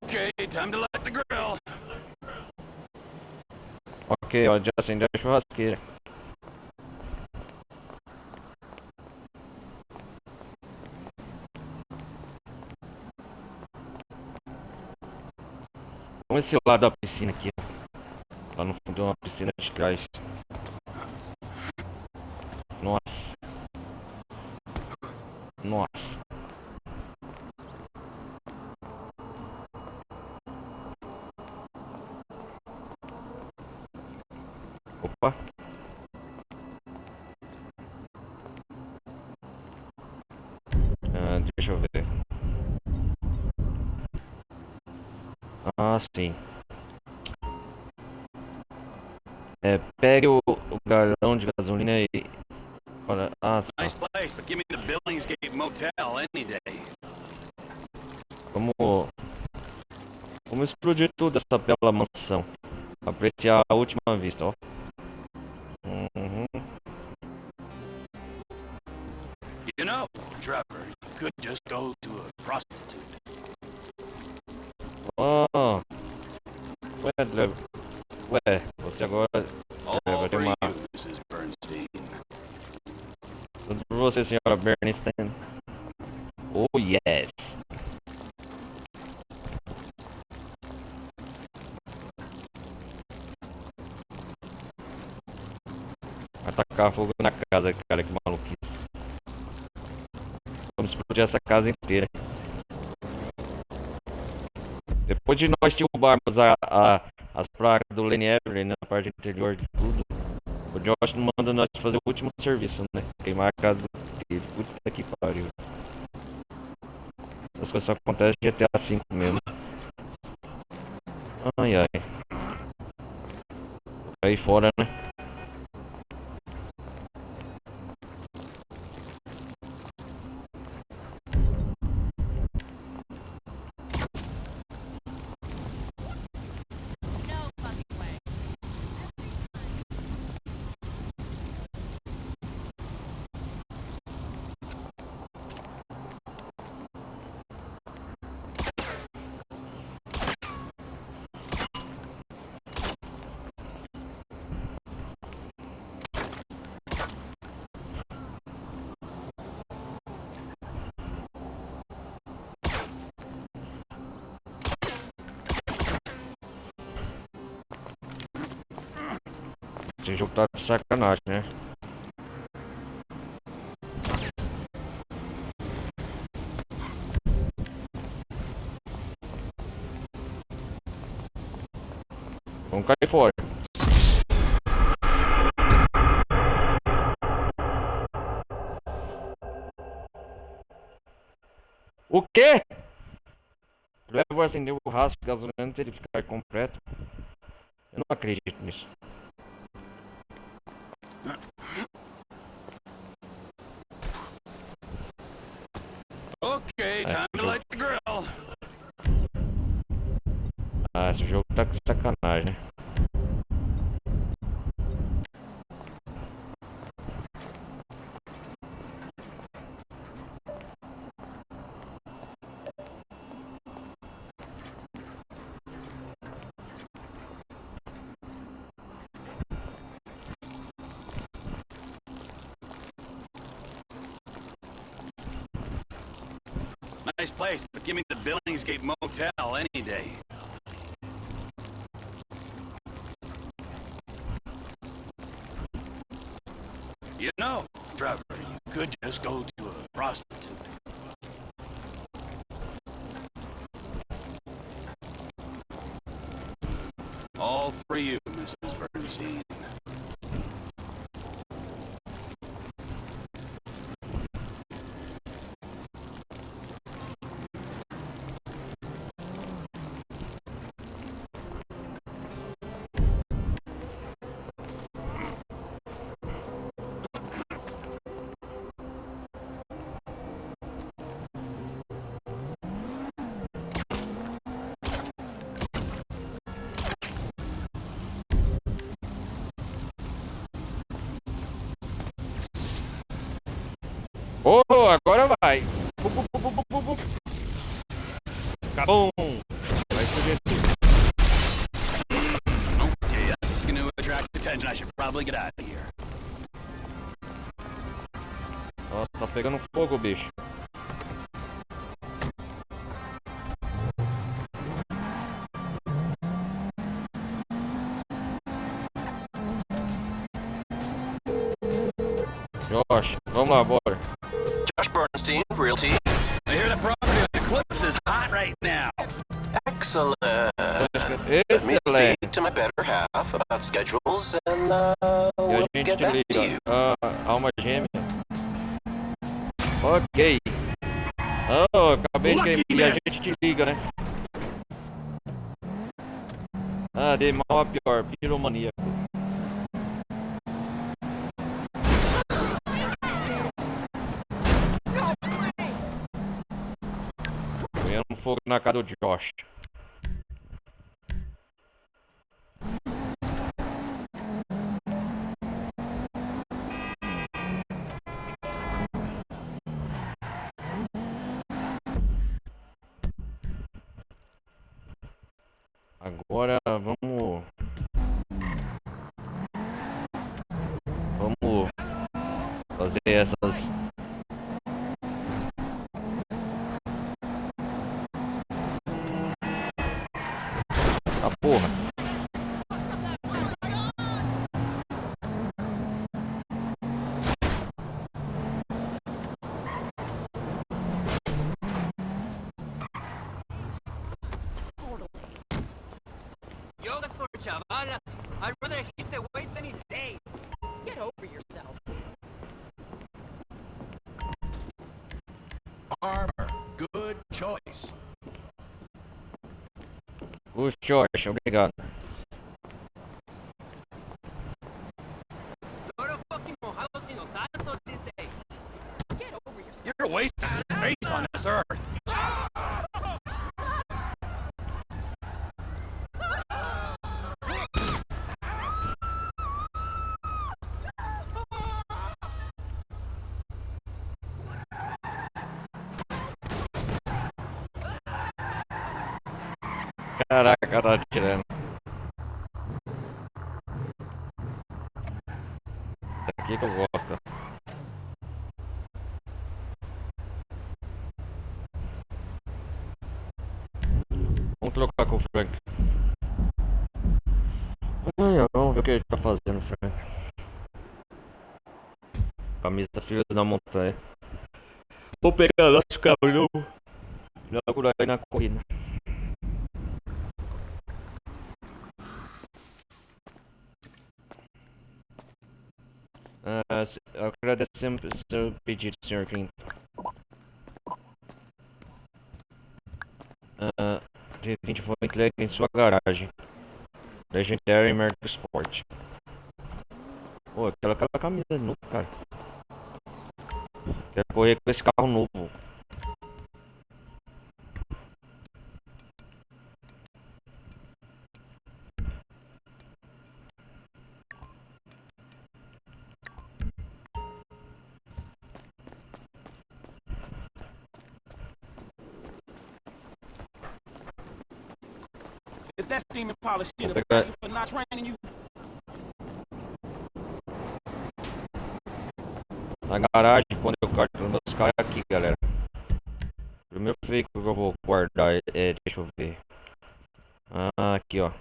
Okay, time to light the grill.
Ok, ó, já acendeu a churrasqueira. Vamos esse lado da piscina aqui. Lá no fundo é uma piscina de trás. Nossa. Nossa. Opa. Deixa eu ver. Ah, sim. Pegue o galão de gasolina e... Olha,
Nice place, but give me the Billingsgate Motel any day.
Vamos explodir tudo essa bela mansão. Apreciar a última vista, ó.
You know, Trevor, you could just go to a prostitute.
Oh. Ué, você agora vai ter
For
uma...
you, Mrs. Bernstein.
Tudo por você, senhora Bernstein. Oh, yes. Vai tacar fogo na casa, cara, que maluquice. Vamos explodir essa casa inteira. Depois de nós derrubarmos as placas do Lenny Everett, né, na parte interior de tudo, o Josh manda nós fazer o último serviço, né? Queimar a casa dele. Puta que pariu. Essas coisas só acontecem em GTA V mesmo. Ai, ai. Aí fora, né?
No fucking way.
Esse jogo tá de sacanagem, né? Vamos cair fora. O quê? Eu vou acender o rastro de gasolina antes de ele ficar completo. Eu não acredito nisso.
Okay, time to light the grill.
Ah, esse jogo tá com sacanagem, né?
Nice place, but give me the Billingsgate Motel any day. You know, Trevor, you could just go to a prostitute. All for you, Mrs. Bernstein.
Oh, agora vai. Acabou. Vai fazer tudo.
Okay, that's gonna attract attention. I should probably get out of here.
Nossa, tá pegando fogo, bicho. Josh, vamos lá, bora.
Josh Bernstein, Realty.
I hear the property on the cliffs is hot right now.
Excellent. Let me
Excelente.
speak to my better half about schedules and
E a
we'll
gente
get back to
liga.
you.
Alma gêmea. Ok. Oh, acabei de
Lucky
e a
miss.
gente te liga, né? Ah, de mal a pior, piromaníaco. Ganhando fogo na cara do Josh. Agora vamos fazer essas a porra.
Yoga's for chavalas. I'd rather hit the weights any day. Get over yourself.
Armor. Good choice.
O Josh, obrigado.
Lot of fucking mojados in Los Santos these days. Get over yourself.
You're a waste of space on this earth.
Caraca, tá atirando. Aqui que eu gosto. Vamos trocar com o Frank. Ai, vamos ver o que ele tá fazendo. Frank. Camisa Filhos da Montanha. Vou pegar nosso carro novo. Logo aí na corrida. Agradecemos o seu pedido, Sr. Clinton. D20 foi entregue em sua garagem. Legendary American Sport. Pô, aquela camisa é nova, cara. Quero correr com esse carro novo.
Is that steam and polish shit a present for not training you?
Na garagem, quando eu carto meus carros aqui, galera. O primeiro veículo que eu vou guardar deixa eu ver. Aqui, ó.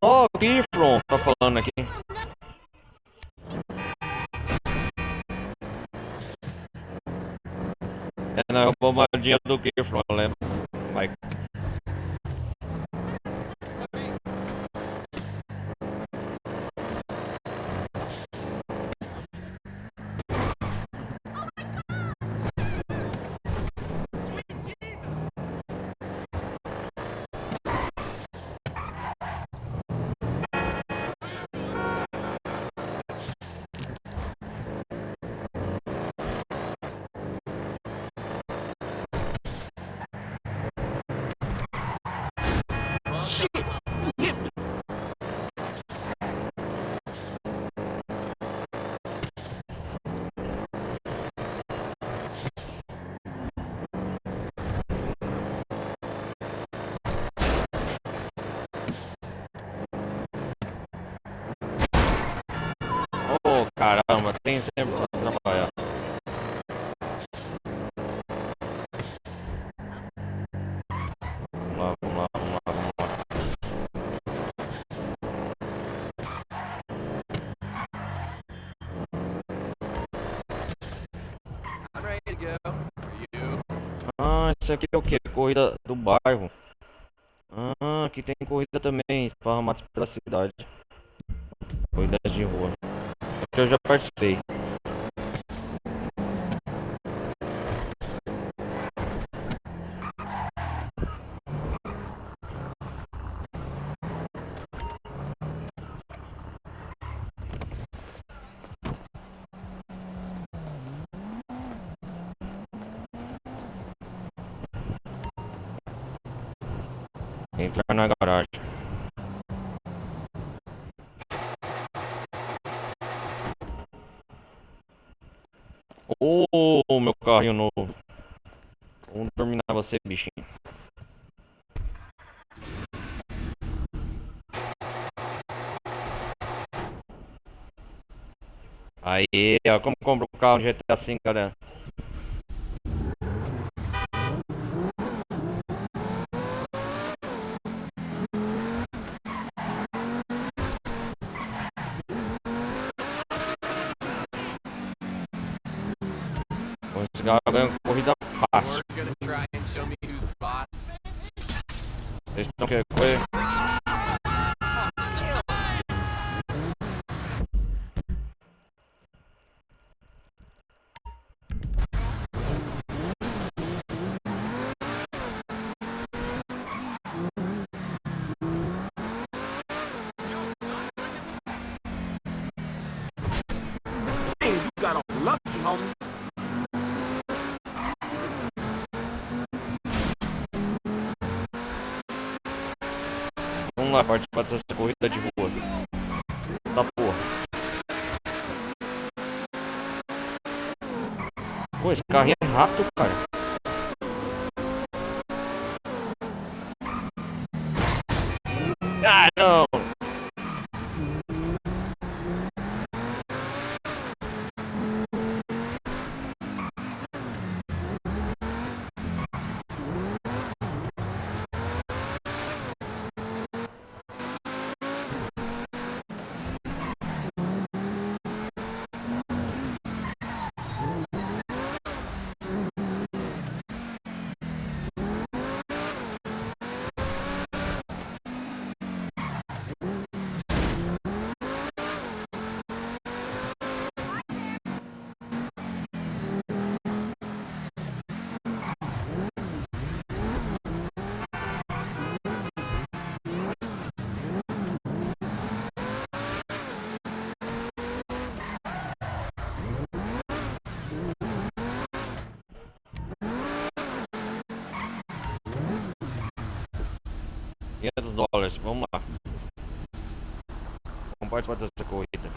Oh, o Kifron tá falando aqui. Não, é a bombadinha do Kifron, eu lembro. Mike. Caramba, tem sempre pra trabalhar. Vamos lá.
I'm ready to go. Are you?
Isso aqui é o que? Corrida do bairro. Aqui tem corrida também, esparramados pela cidade. Corridas de rua. Eu já participei. Entrar na garagem. Meu carrinho novo. Vamos terminar você, bichinho. Aí, ó, como compra um carro GTA V, galera? Esse cara ganha corrida fácil.
We're gonna try and show me who's the boss.
Vocês estão querendo correr?
Hey, you got off lucky, homie.
Vamos lá, participar dessa corrida de rua. Tá porra. Pô, esse carrinho é rápido, cara. Ah, não! $500, vamos lá. Não pode fazer essa corrida.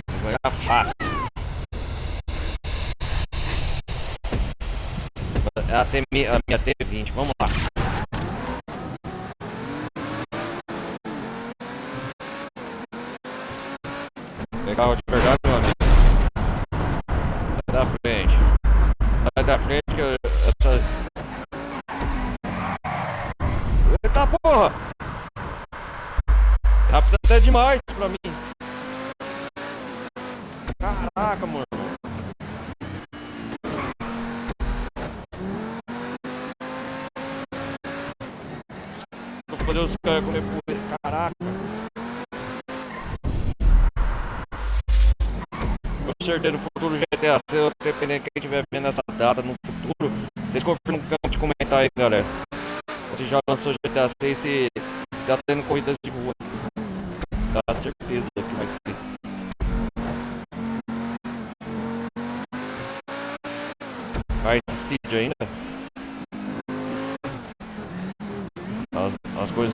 Vou ganhar fácil. É a minha T20, vamos lá. Legal de verdade, meu amigo. Sai da frente. Sai da frente que eu... Eita porra! Rápido até demais pra mim. Caraca, mano. Vou fazer os caras comer poeira. Caraca. Com certeza no futuro GTA 6, dependendo de quem estiver vendo essa data no futuro, vocês confirmam no campo de comentário aí, galera. Você já lançou GTA 6 e tá tendo corridas de rua. Tá certeza que vai ter. Vai Cid ainda? As coisas.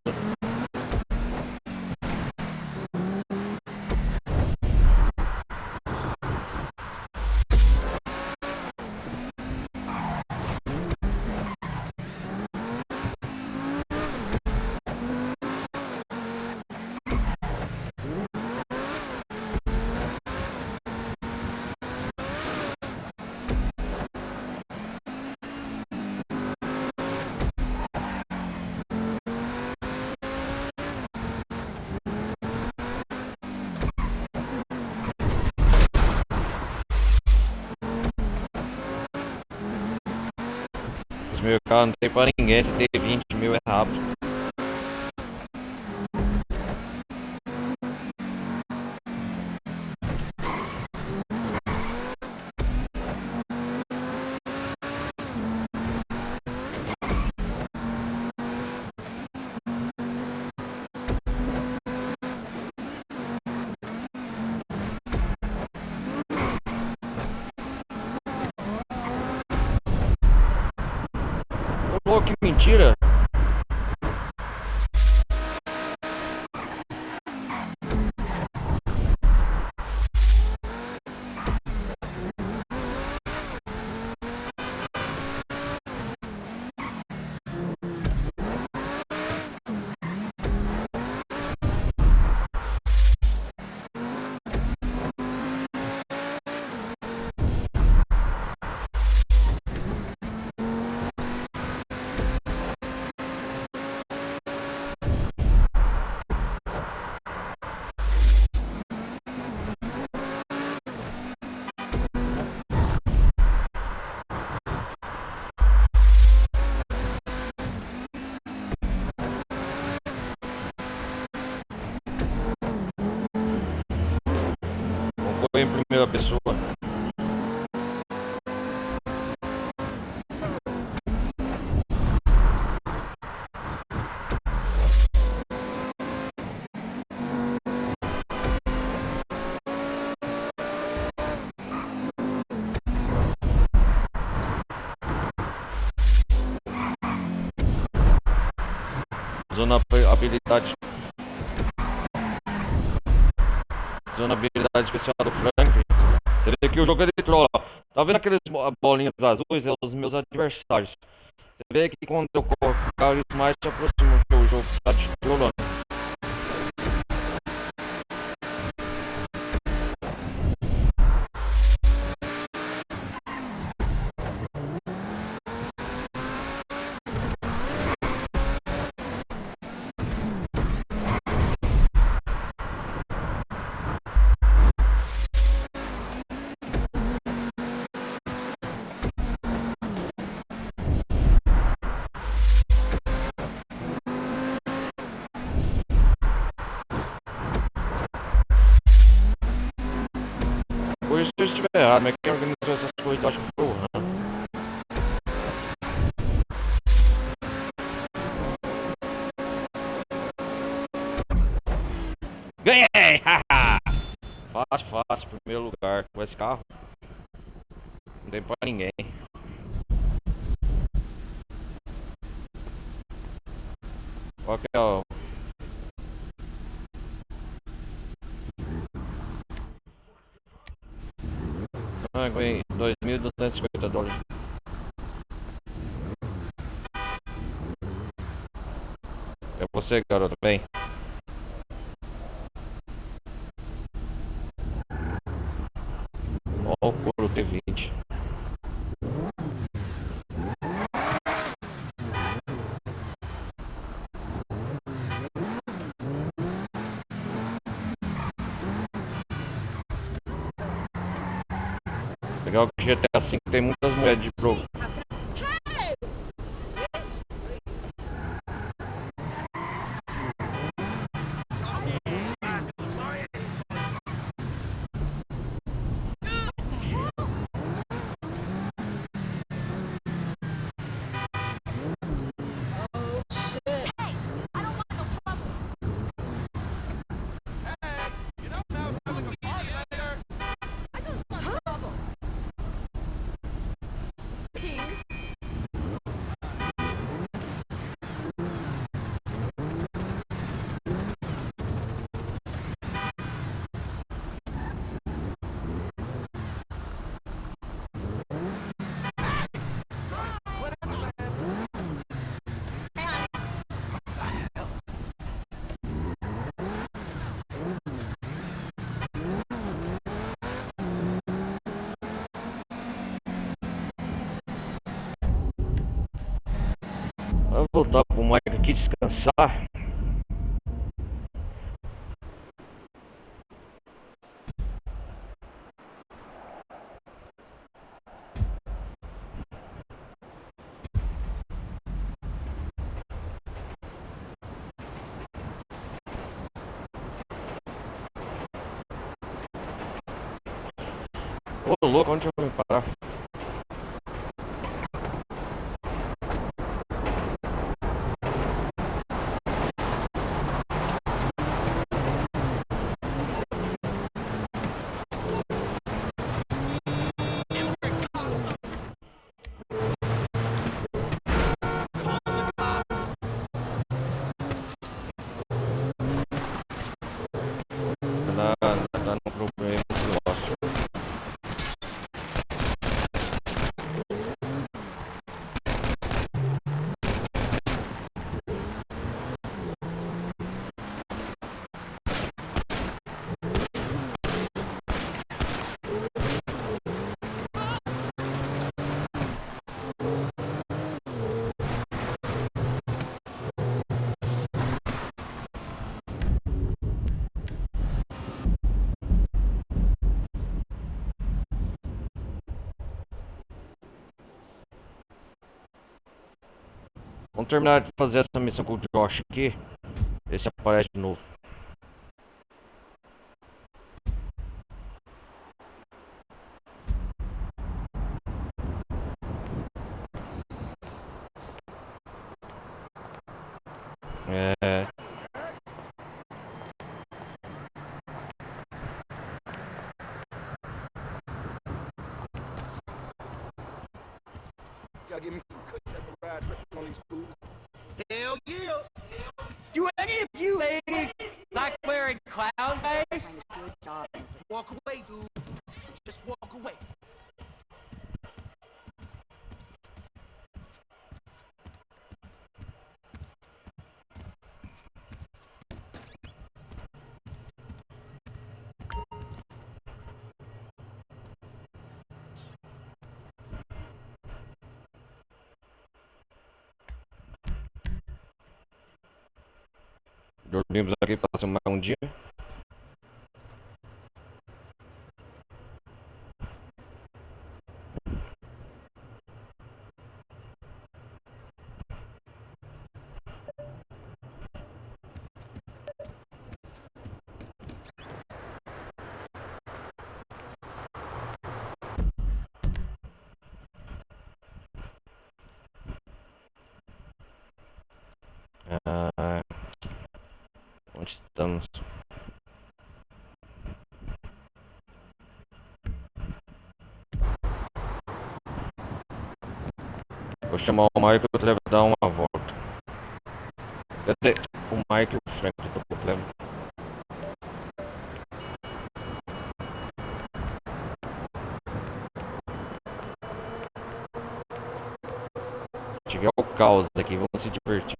Meu carro não tem pra ninguém, esse T20 mil é rápido. Pô, que mentira! Foi em primeira pessoa. Usando a habilidade usando a habilidade especial do Frank. Você vê que o jogo ele trola. Tá vendo aqueles bolinhas azuis? É os meus adversários. Você vê que quando eu colocar eles mais se aproximam, que o jogo tá te trollando. Por isso se eu estiver errado, mas quem organizou essas coisas eu acho que foi o Han. Ganhei! Haha! Fácil, primeiro lugar com esse carro. Não tem pra ninguém. Qual que é o... Ah, ganhei $2.250. É você, garoto, bem. Ó o couro T20. Legal que GTA V tem muitas moedas de pro. Vou voltar pro Mike aqui descansar. Ô louco, onde eu vou parar? Tá no problema nosso. Vamos terminar de fazer essa missão com o Josh aqui. Ver se aparece de novo. É.
Gotta give me some cushion at the ride tripping on these fools. Hell yeah! You any of you ladies like wearing clown face?
Good job.
Dormimos aqui, passamos mais um dia. Onde estamos? Vou chamar o Michael e levar dar uma volta. Cadê o Michael e o Frank do problema? Se tiver o caos aqui, vamos se divertir.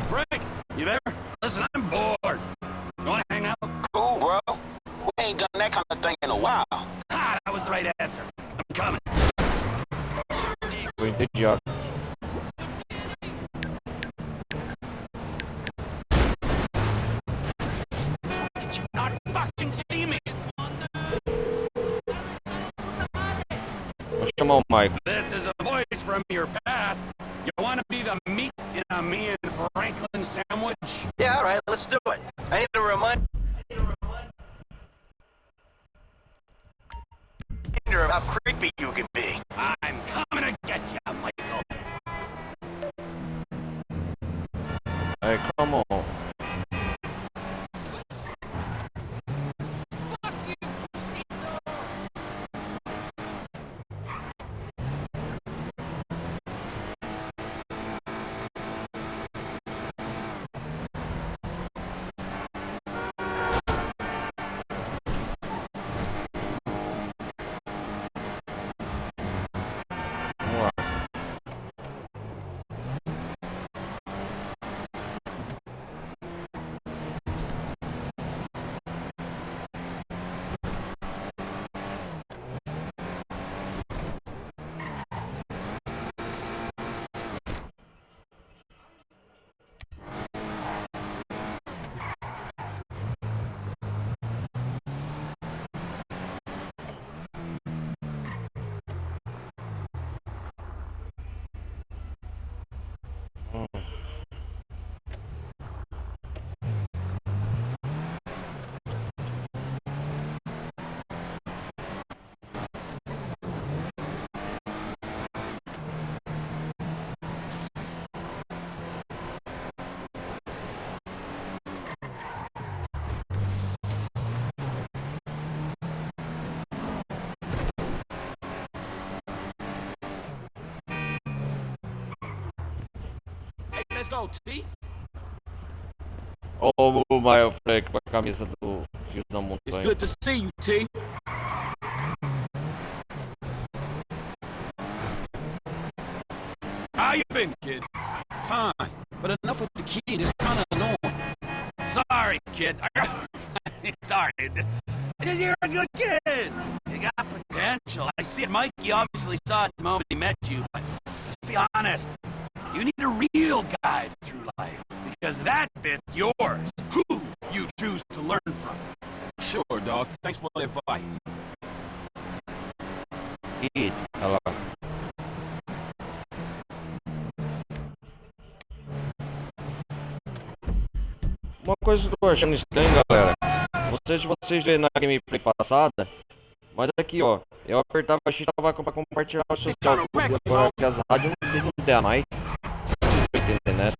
Frank, you there? Listen, I'm bored. You wanna hang out?
Cool, bro. We ain't done that kind of thing in a while.
Ah, that was the right answer. I'm coming.
Good job.
Did you not fucking see me?
Vou chamar o Michael.
This is a voice from your past. You wanna be the meat in a me and Franklin sandwich?
Yeah, all right, let's do it. I need to remind you of how creepy you can be.
I'm coming to get you, Michael.
Hey, come on. Vamos lá.
Hey, let's go, T.
Ó o Michael Frank com a camisa do Fio da
It's
Montanha.
good to see you, T.
How you been, kid?
Fine, but enough with the kid. It's kind of annoying.
Sorry, kid. Sorry. You're a good kid. You got potential. I see it. Mikey obviously saw it the moment he met you, but let's be honest. You need a real guide through life, because that bit's yours. Who you choose to learn from.
Sure, dog. Thanks for the advice.
Ih, olha lá. Uma coisa que eu tô achando estranho, galera. Vocês vêem na gameplay passada, mas aqui ó, eu apertava X pra compartilhar o social. Agora que as rádios não tem mais. Tô entendendo essa.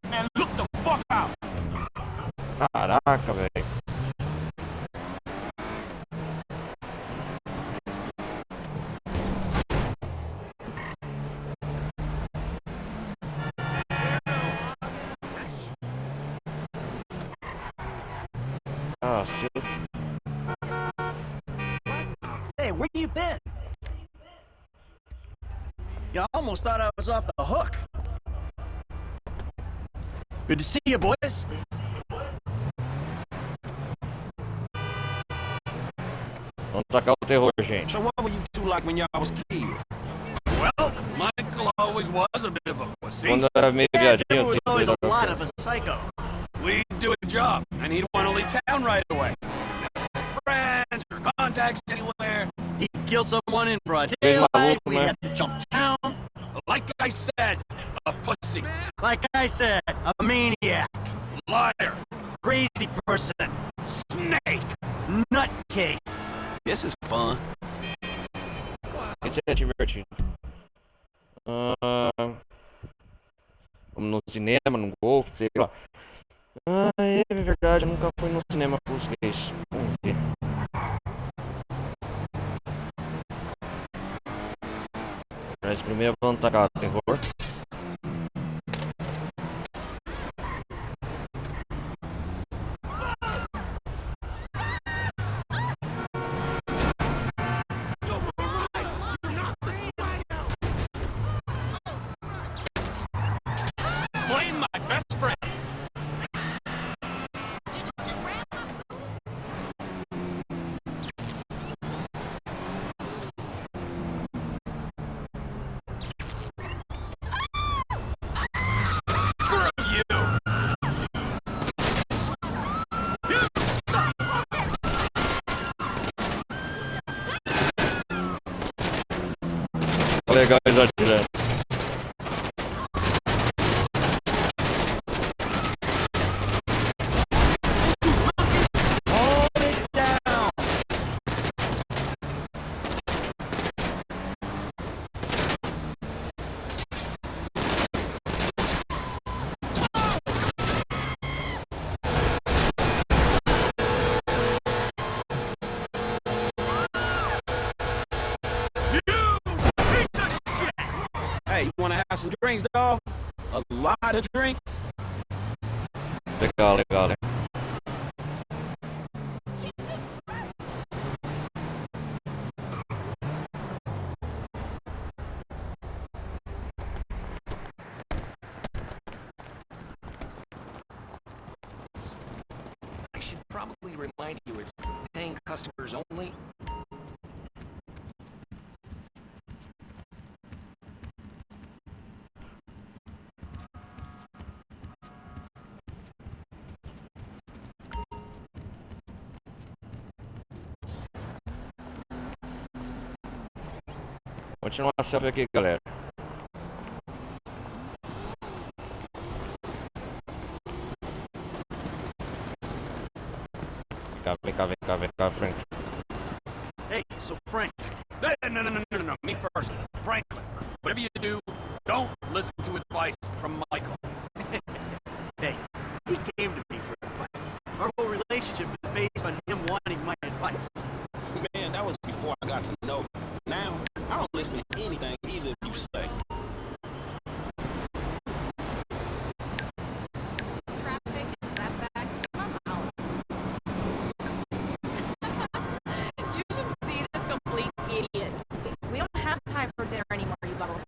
Man, look the fuck out.
Caraca, velho. Ah, shit.
where you been?
You almost thought I was off the hook. Good to see you, boys.
Vamos tacar o terror, gente.
So what were you two like when y'all was kids?
Well, Michael always was a bit of a pussy.
Quando eu era meio
Yeah,
viadinho,
Trevor was
eu
always a
sempre-
lot of a psycho.
We'd do a job, and he'd want to leave town right away. Friends or contacts anywhere.
He'd kill someone in broad
Big
daylight.
maluco,
We'd
man.
have to jump town.
Like I said, a pussy.
Like I said, a maniac,
Liar.
crazy person,
Snake.
nutcase.
This is fun.
Esse é divertido. Vamos no cinema, no golfe, sei lá. É verdade, eu nunca fui no cinema com vocês. Vamos ver. Mas primeiro vamos tacar o terror.
Blame my best friend. Screw you.
Legal, atirando.
Hey, you wanna have some drinks, dog? A lot of drinks?
Legal, legal.
I should probably remind you it's paying customers only.
Continua a selfie aqui, galera. Vem cá, Frank.
Hey, so Frank,
No. Me first. Franklin. Whatever you do, don't listen to advice from Michael.
hey, he came to me for advice. Our whole relationship is based on him wanting my advice.
Man, that was before I got to know you. Now, I don't listen to anything either of you say.
Traffic is that bad? Come out. You should see this complete idiot. We don't have time for dinner anymore, you bubble.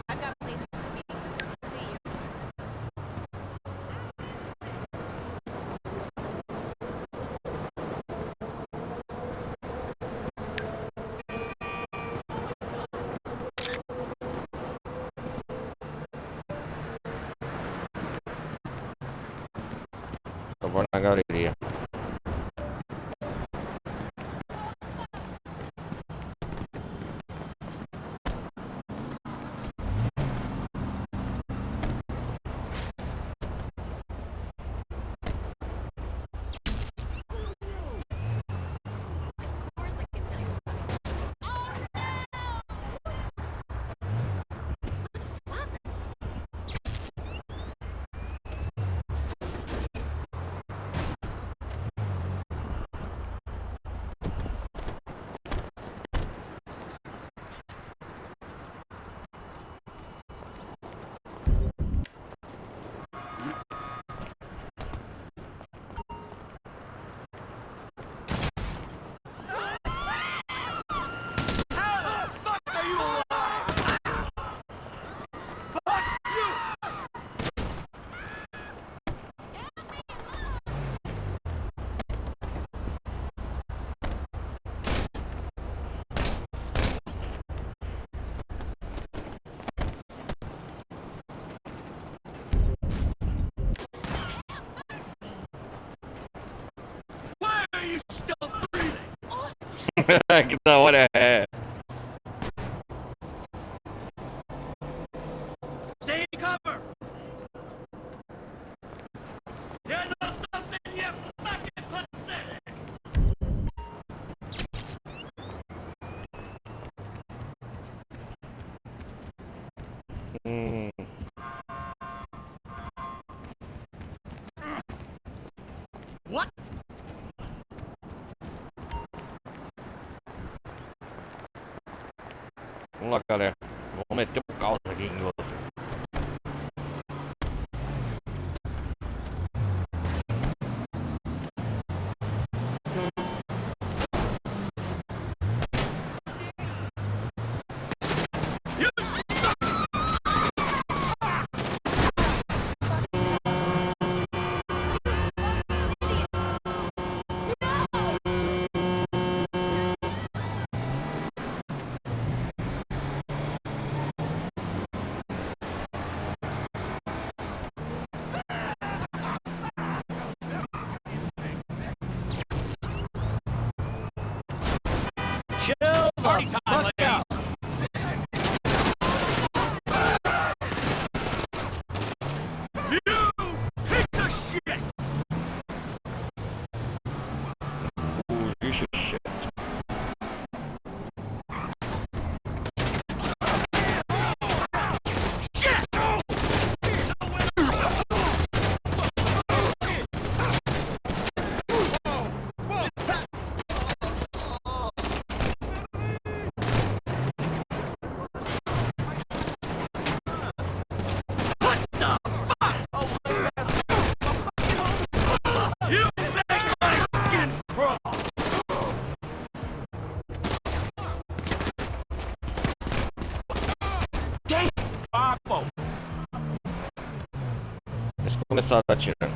I've got places to be. See you.
Tô na galeria.
Of course I can tell you about it. Oh no! What the fuck?
Que da hora é.
Stay in cover! You know something, you fucking pathetic!
What?
Vamos lá, galera. Vamos meter um caos aqui em outro.
Chill Party time, ladies! You piece of shit!
Bicho shit.
You make my skin crawl!
Damn, 5-4.
Eles começaram a atirar.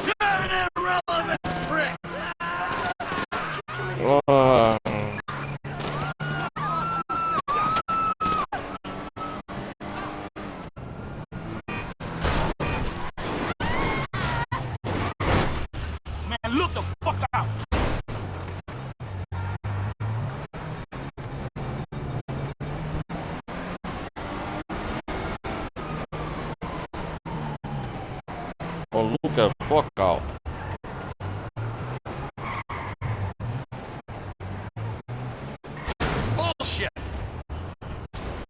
You're an irrelevant prick!
Oh.
Man, look the fuck out.
Oh, Luca, focal.
Bullshit!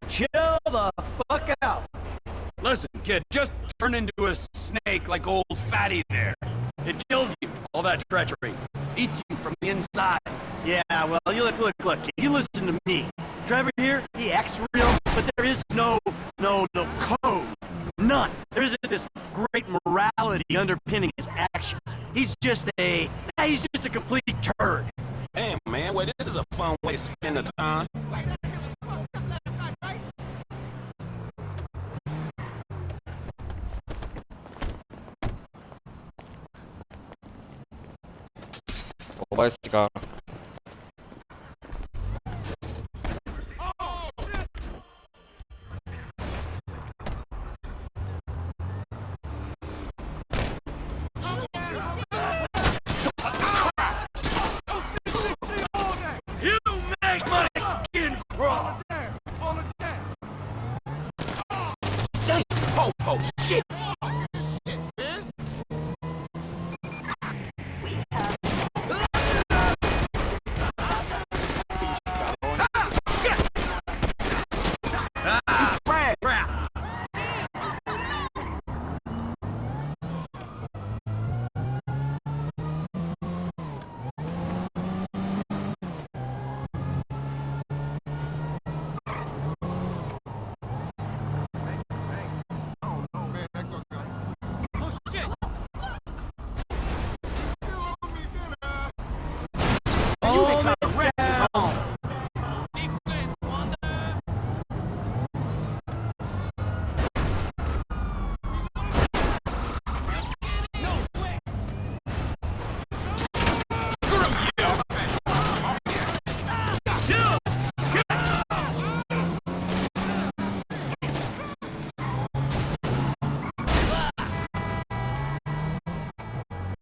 Chill the fuck out.
Listen, kid, just turn into a snake like old Fatty there. It kills you, all that treachery. Eats you from the inside.
Yeah, well, you look, kid, you listen to me. Trevor here, he acts real, but there is no code. None. There isn't this great morality underpinning his actions. He's just a complete turd.
Damn, man, well, this is a fun way to spend the time.
Roubar esse carro.
You make my skin crawl!
Damn, po-po, shit.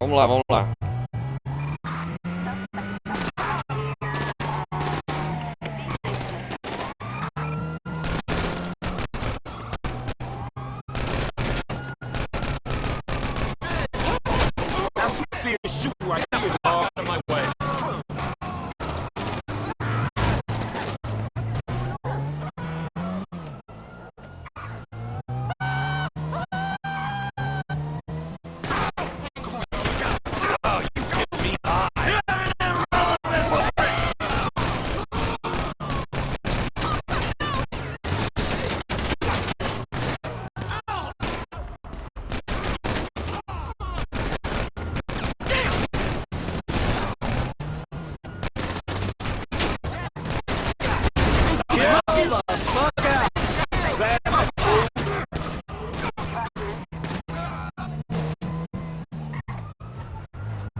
Vamos lá, vamos lá.
That's serious shoot right here, dog. Out of my way.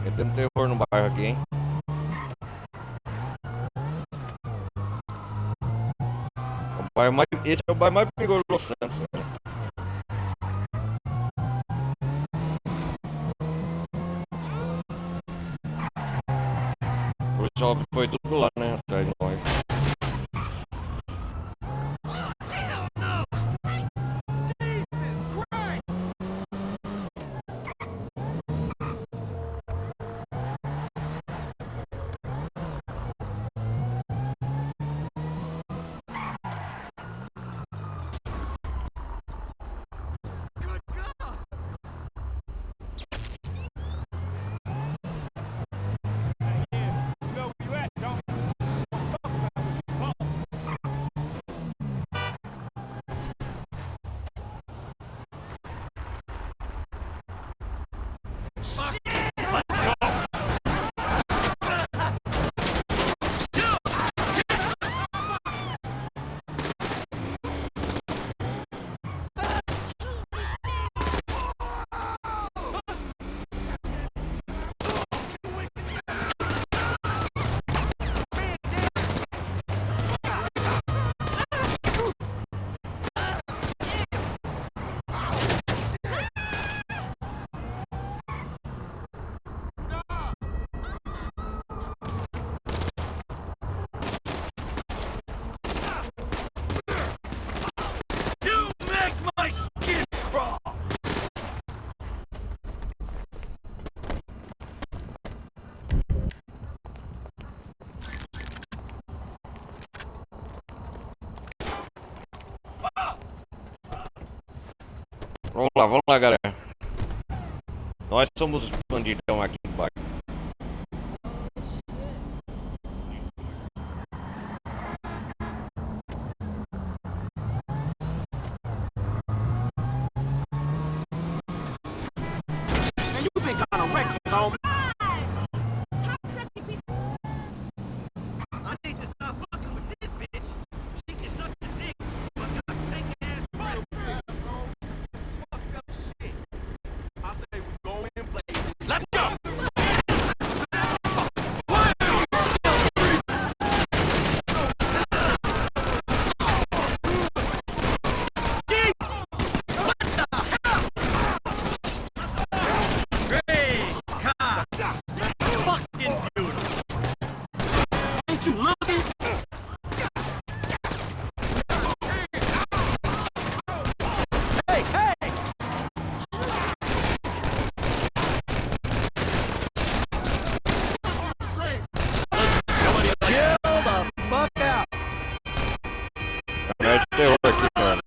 Metendo terror no bairro aqui, hein? Esse é o bairro mais perigoso do Los Santos. O jovem foi tudo lá, né? Atrás de nós. Vamos lá, galera. Nós somos os bandidão aqui embaixo.
Man, you been kind of reckless, homie.
I need to stop fucking with this bitch. She can suck the dick, but got stinking ass right. Fucked up shit. I say we go in place.
Let's go!
Ain't you looking?
Hey, hey! Chill the fuck out.
Caralho de terror aqui, cara.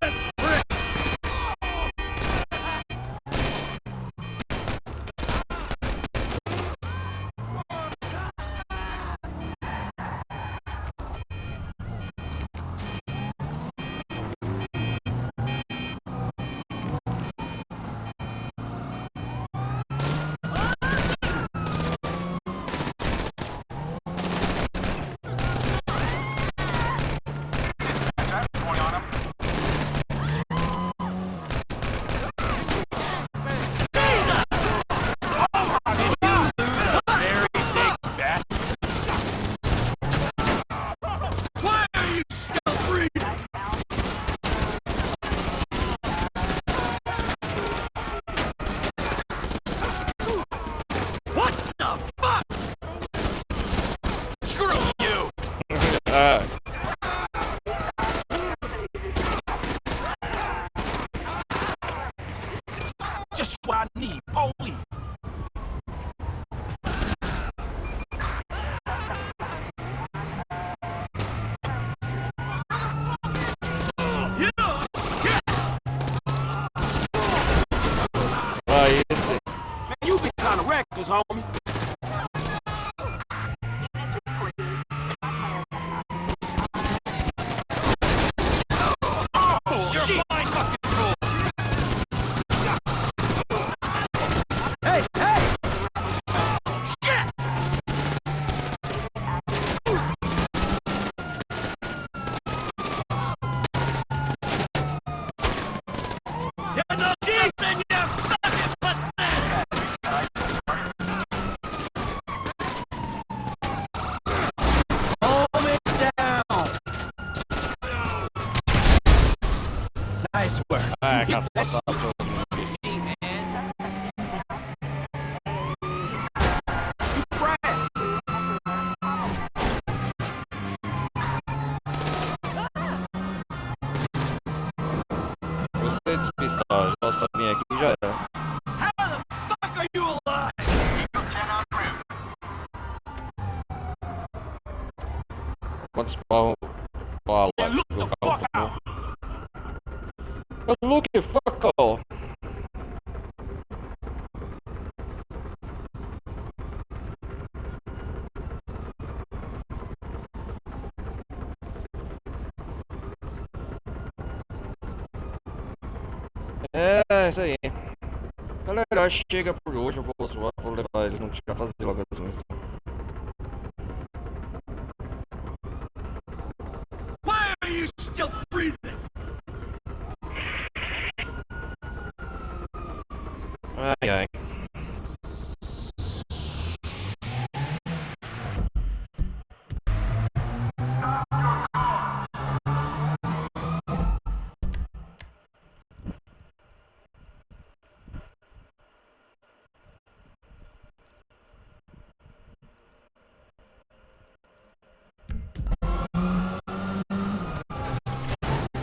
Just what I need, police. Man, you been kind of reckless, homie. Oh, shit!
Hey, hey!
Shit!
You're no something, you fucking pathetic!
Calm it down. Nice work.
Ah, cara,
That's
tá, tá,
Hey, man. You crashed.
Você despistar, já sabia aqui já era.
How the fuck are you alive?
Quantos pau fala?
Yeah, look the fuck out.
Look, fuck all. É, isso aí. Galera, chega por hoje, eu vou zoar, vou levar eles, não tirar, fazer logo as unhas.
Why are you still breathing?
Ai, ai.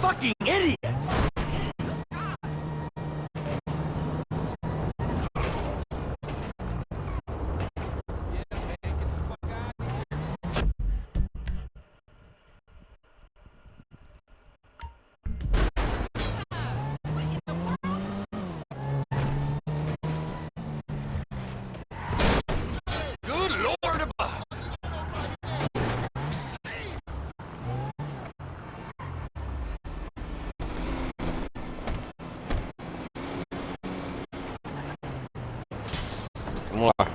Fucking idiot!
Good lord above!
Vamos lá.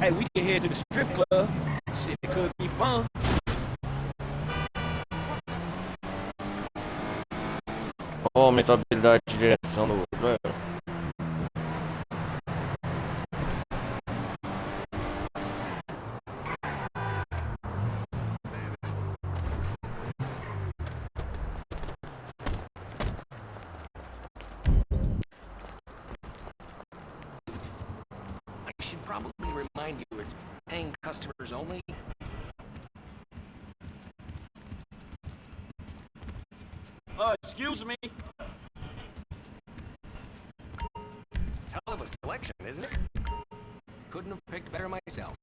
Hey, we can head to the strip club. Shit, it could be fun.
Aumenta a habilidade de direção do driver.
I should probably remind you it's paying customers only.
Excuse me.
Hell of a selection, isn't it? Couldn't have picked better myself.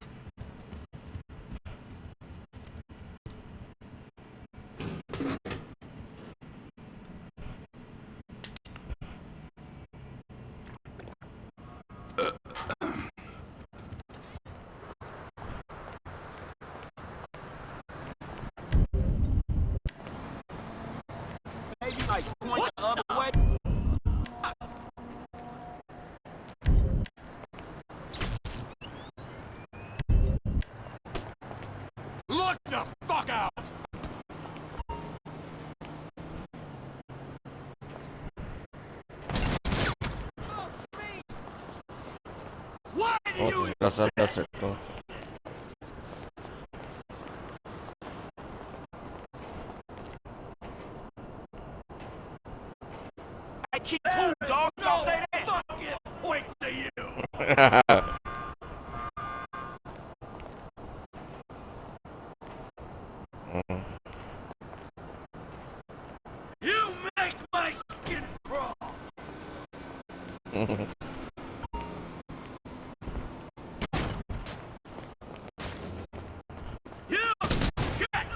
Maybe like point the other way.
Look the fuck out!
Nossa, desgraçado acertou.
Hey, keep cool, dog. Y'all stay there. Fuck it. Wait till you. You make my skin crawl. You get.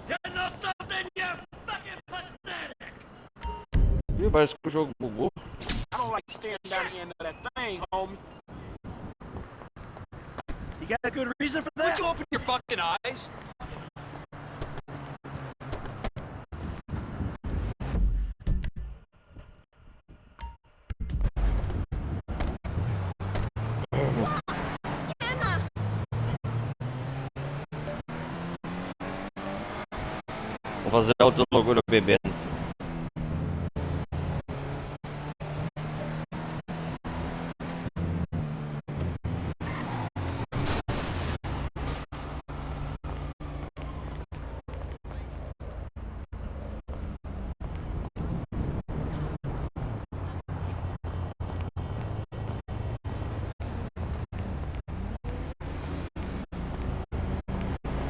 You know something, you fucking pathetic.
Ih, parece que o jogo bugou.
I don't like staring down the end of that thing, homie.
You got a good reason for
Would
that?
you open your fucking eyes?
Vou fazer autologura bebendo.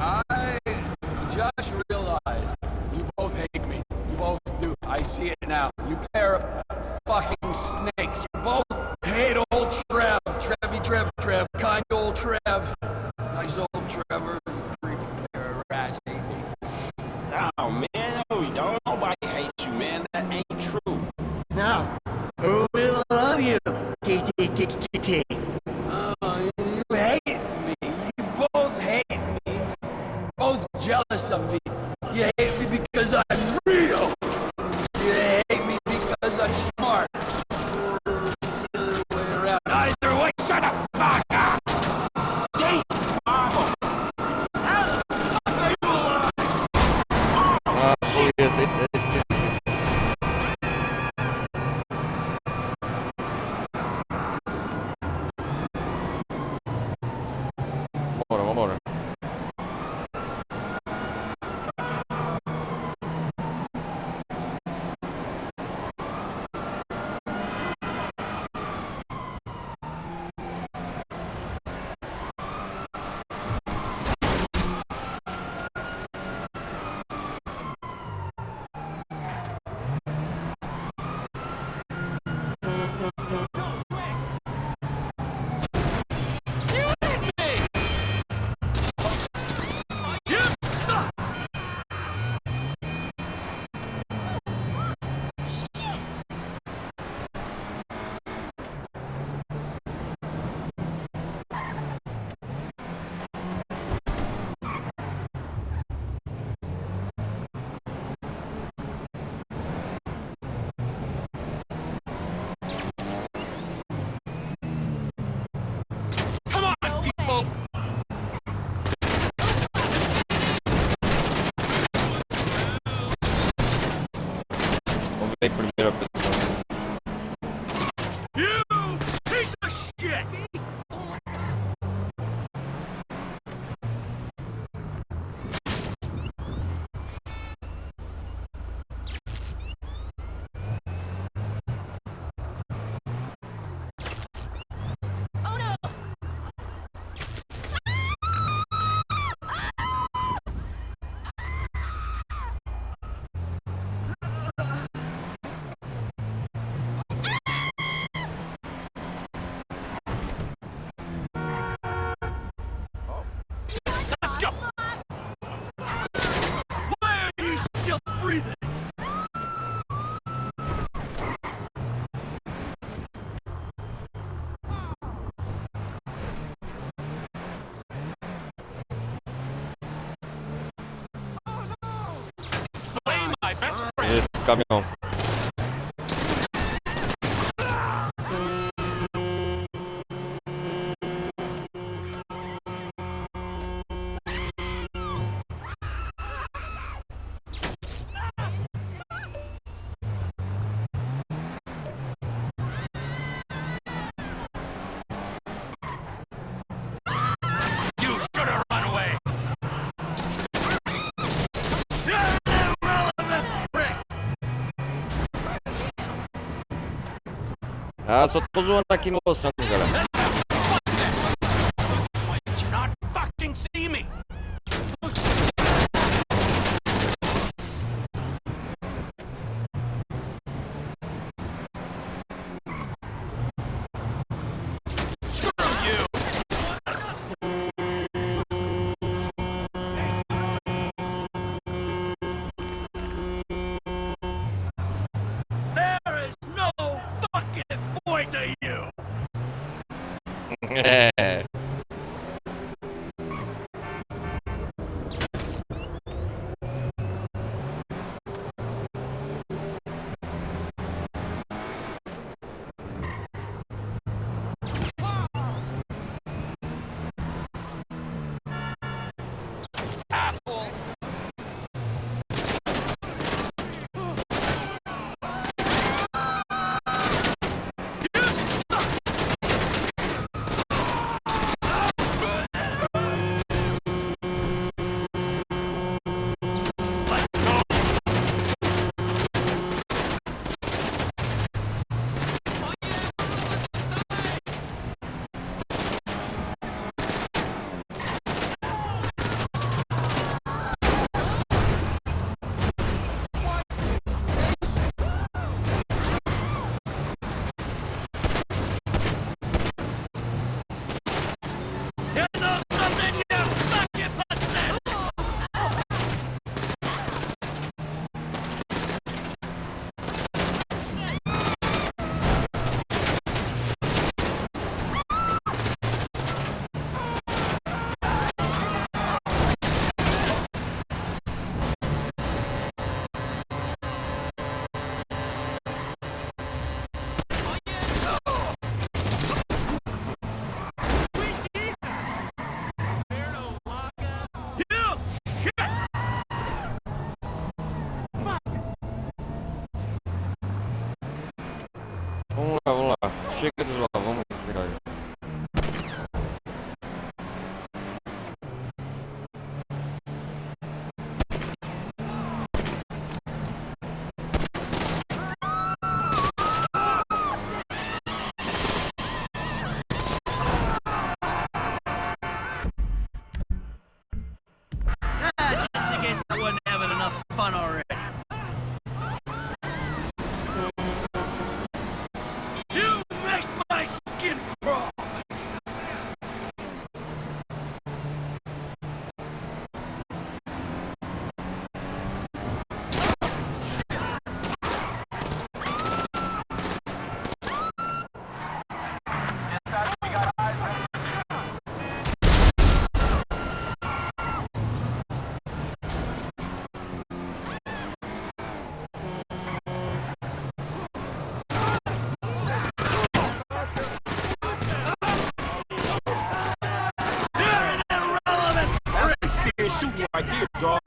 I just realized you both hate me. You both do. I see it now. You pair of fucking snakes. You both hate old Trev. Trev. Kind old Trev. Nice old Trevor. You creepy pair of rats hate me.
Oh, man, no, we don't. Nobody hates you, man. That ain't true.
No. We love you. T.
You hate me. You both hate me. Both jealous of me. You hate me because I'm real. You hate me because I'm smart. The other way around. Either way, shut the fuck up!
Damn, Fargo.
How the fuck are you alive?
Ah, foi esse. Vambora.
Come on, people!
Vamos ver primeiro a pessoa.
You piece of shit.
Let's go!
Why are you still breathing?
Play my best friend!
Esse caminhão. Ah, só tô zoando aqui no Santos, galera.
Did you not fucking see me? Screw you! There is no fucking point to you!
É.
Asshole! You know something, you fucking pathetic! You shit!
Vamos lá. Chega de zoar, vamos virar.
Just in case I wasn't having enough fun already.
You make my skin crawl! You're an irrelevant
That's some serious shooting right there, dog.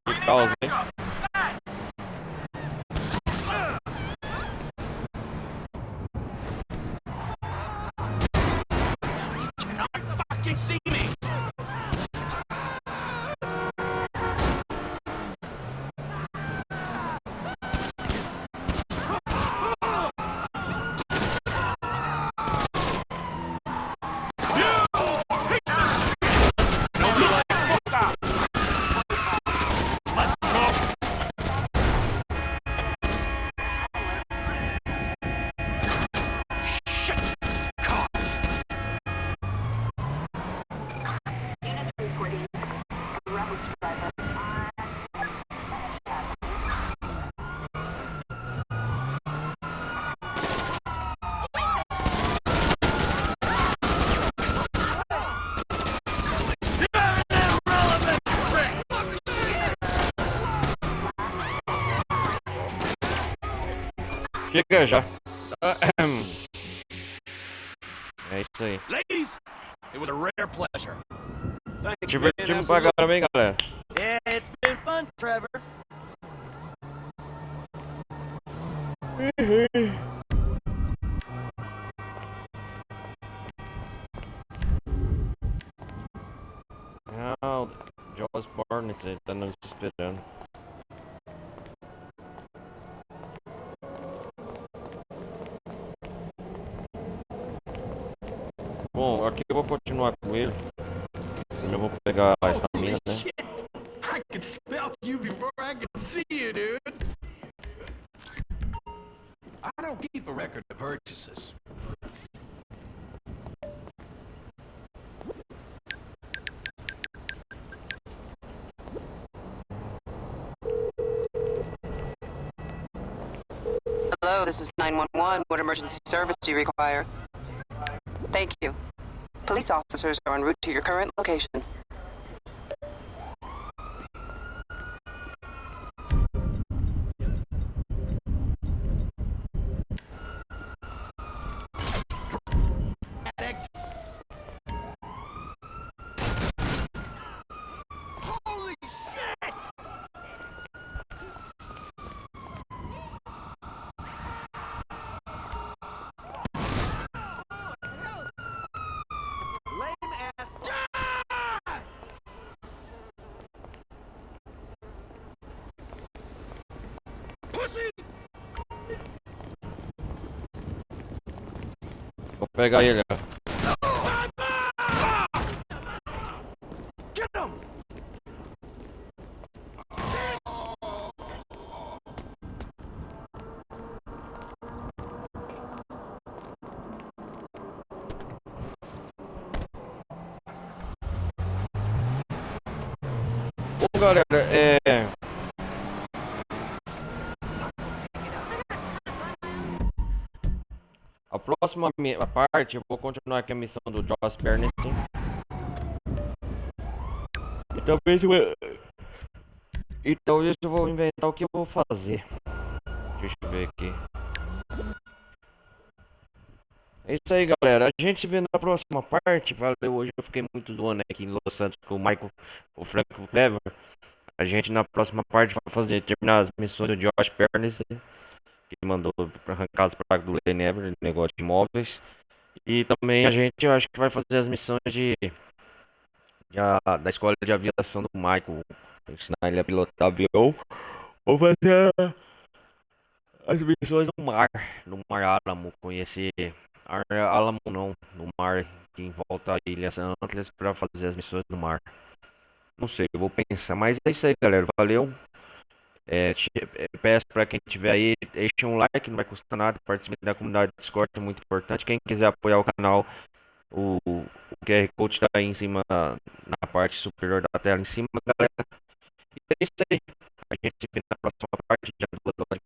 Que causa, hein?
fucking see me!
Chega já. É isso aí.
Ladies, it was a rare pleasure.
Thanks, man.
Divertimos pra caramba, hein, galera.
Yeah, it's been fun, Trevor.
Ah, o Josh Barnett, ele tá nos esperando. Bom, aqui eu vou continuar com ele. Eu vou pegar a estamina, né?
Shit! I could smell you before I could see you, dude.
I don't keep a record of purchases.
Hello, this is 911. What emergency service do you require? Thank you. Police officers are en route to your current location.
Holy shit!
Lame ass.
Pussy!
Vou pegar ele, ó.
Get him!
Bom, galera, a próxima parte eu vou continuar aqui a missão do Josh Barnett. E talvez eu vou inventar o que eu vou fazer. Deixa eu ver aqui. É isso aí, galera. A gente se vê na próxima parte. Valeu. Hoje eu fiquei muito zoando aqui em Los Santos com o Michael, o Frank e o Clever. A gente na próxima parte vai terminar as missões do Josh Barnes, que ele mandou para arrancar as pragas do Lane Ever, negócio de imóveis. E também a gente, eu acho que vai fazer as missões da escola de aviação do Michael. Ensinar ele a pilotar avião. Vou fazer as missões no mar Alamo. Conhecer Alamo não, no mar que envolta a ilha San Andreas para fazer as missões no mar. Não sei, eu vou pensar, mas é isso aí, galera. Valeu. Peço para quem tiver aí, deixe um like, não vai custar nada. Participe da comunidade Discord, é muito importante. Quem quiser apoiar o canal, o QR Code está aí em cima, na parte superior da tela, em cima, galera. E é isso aí. A gente se vê na próxima parte, dia 2 horas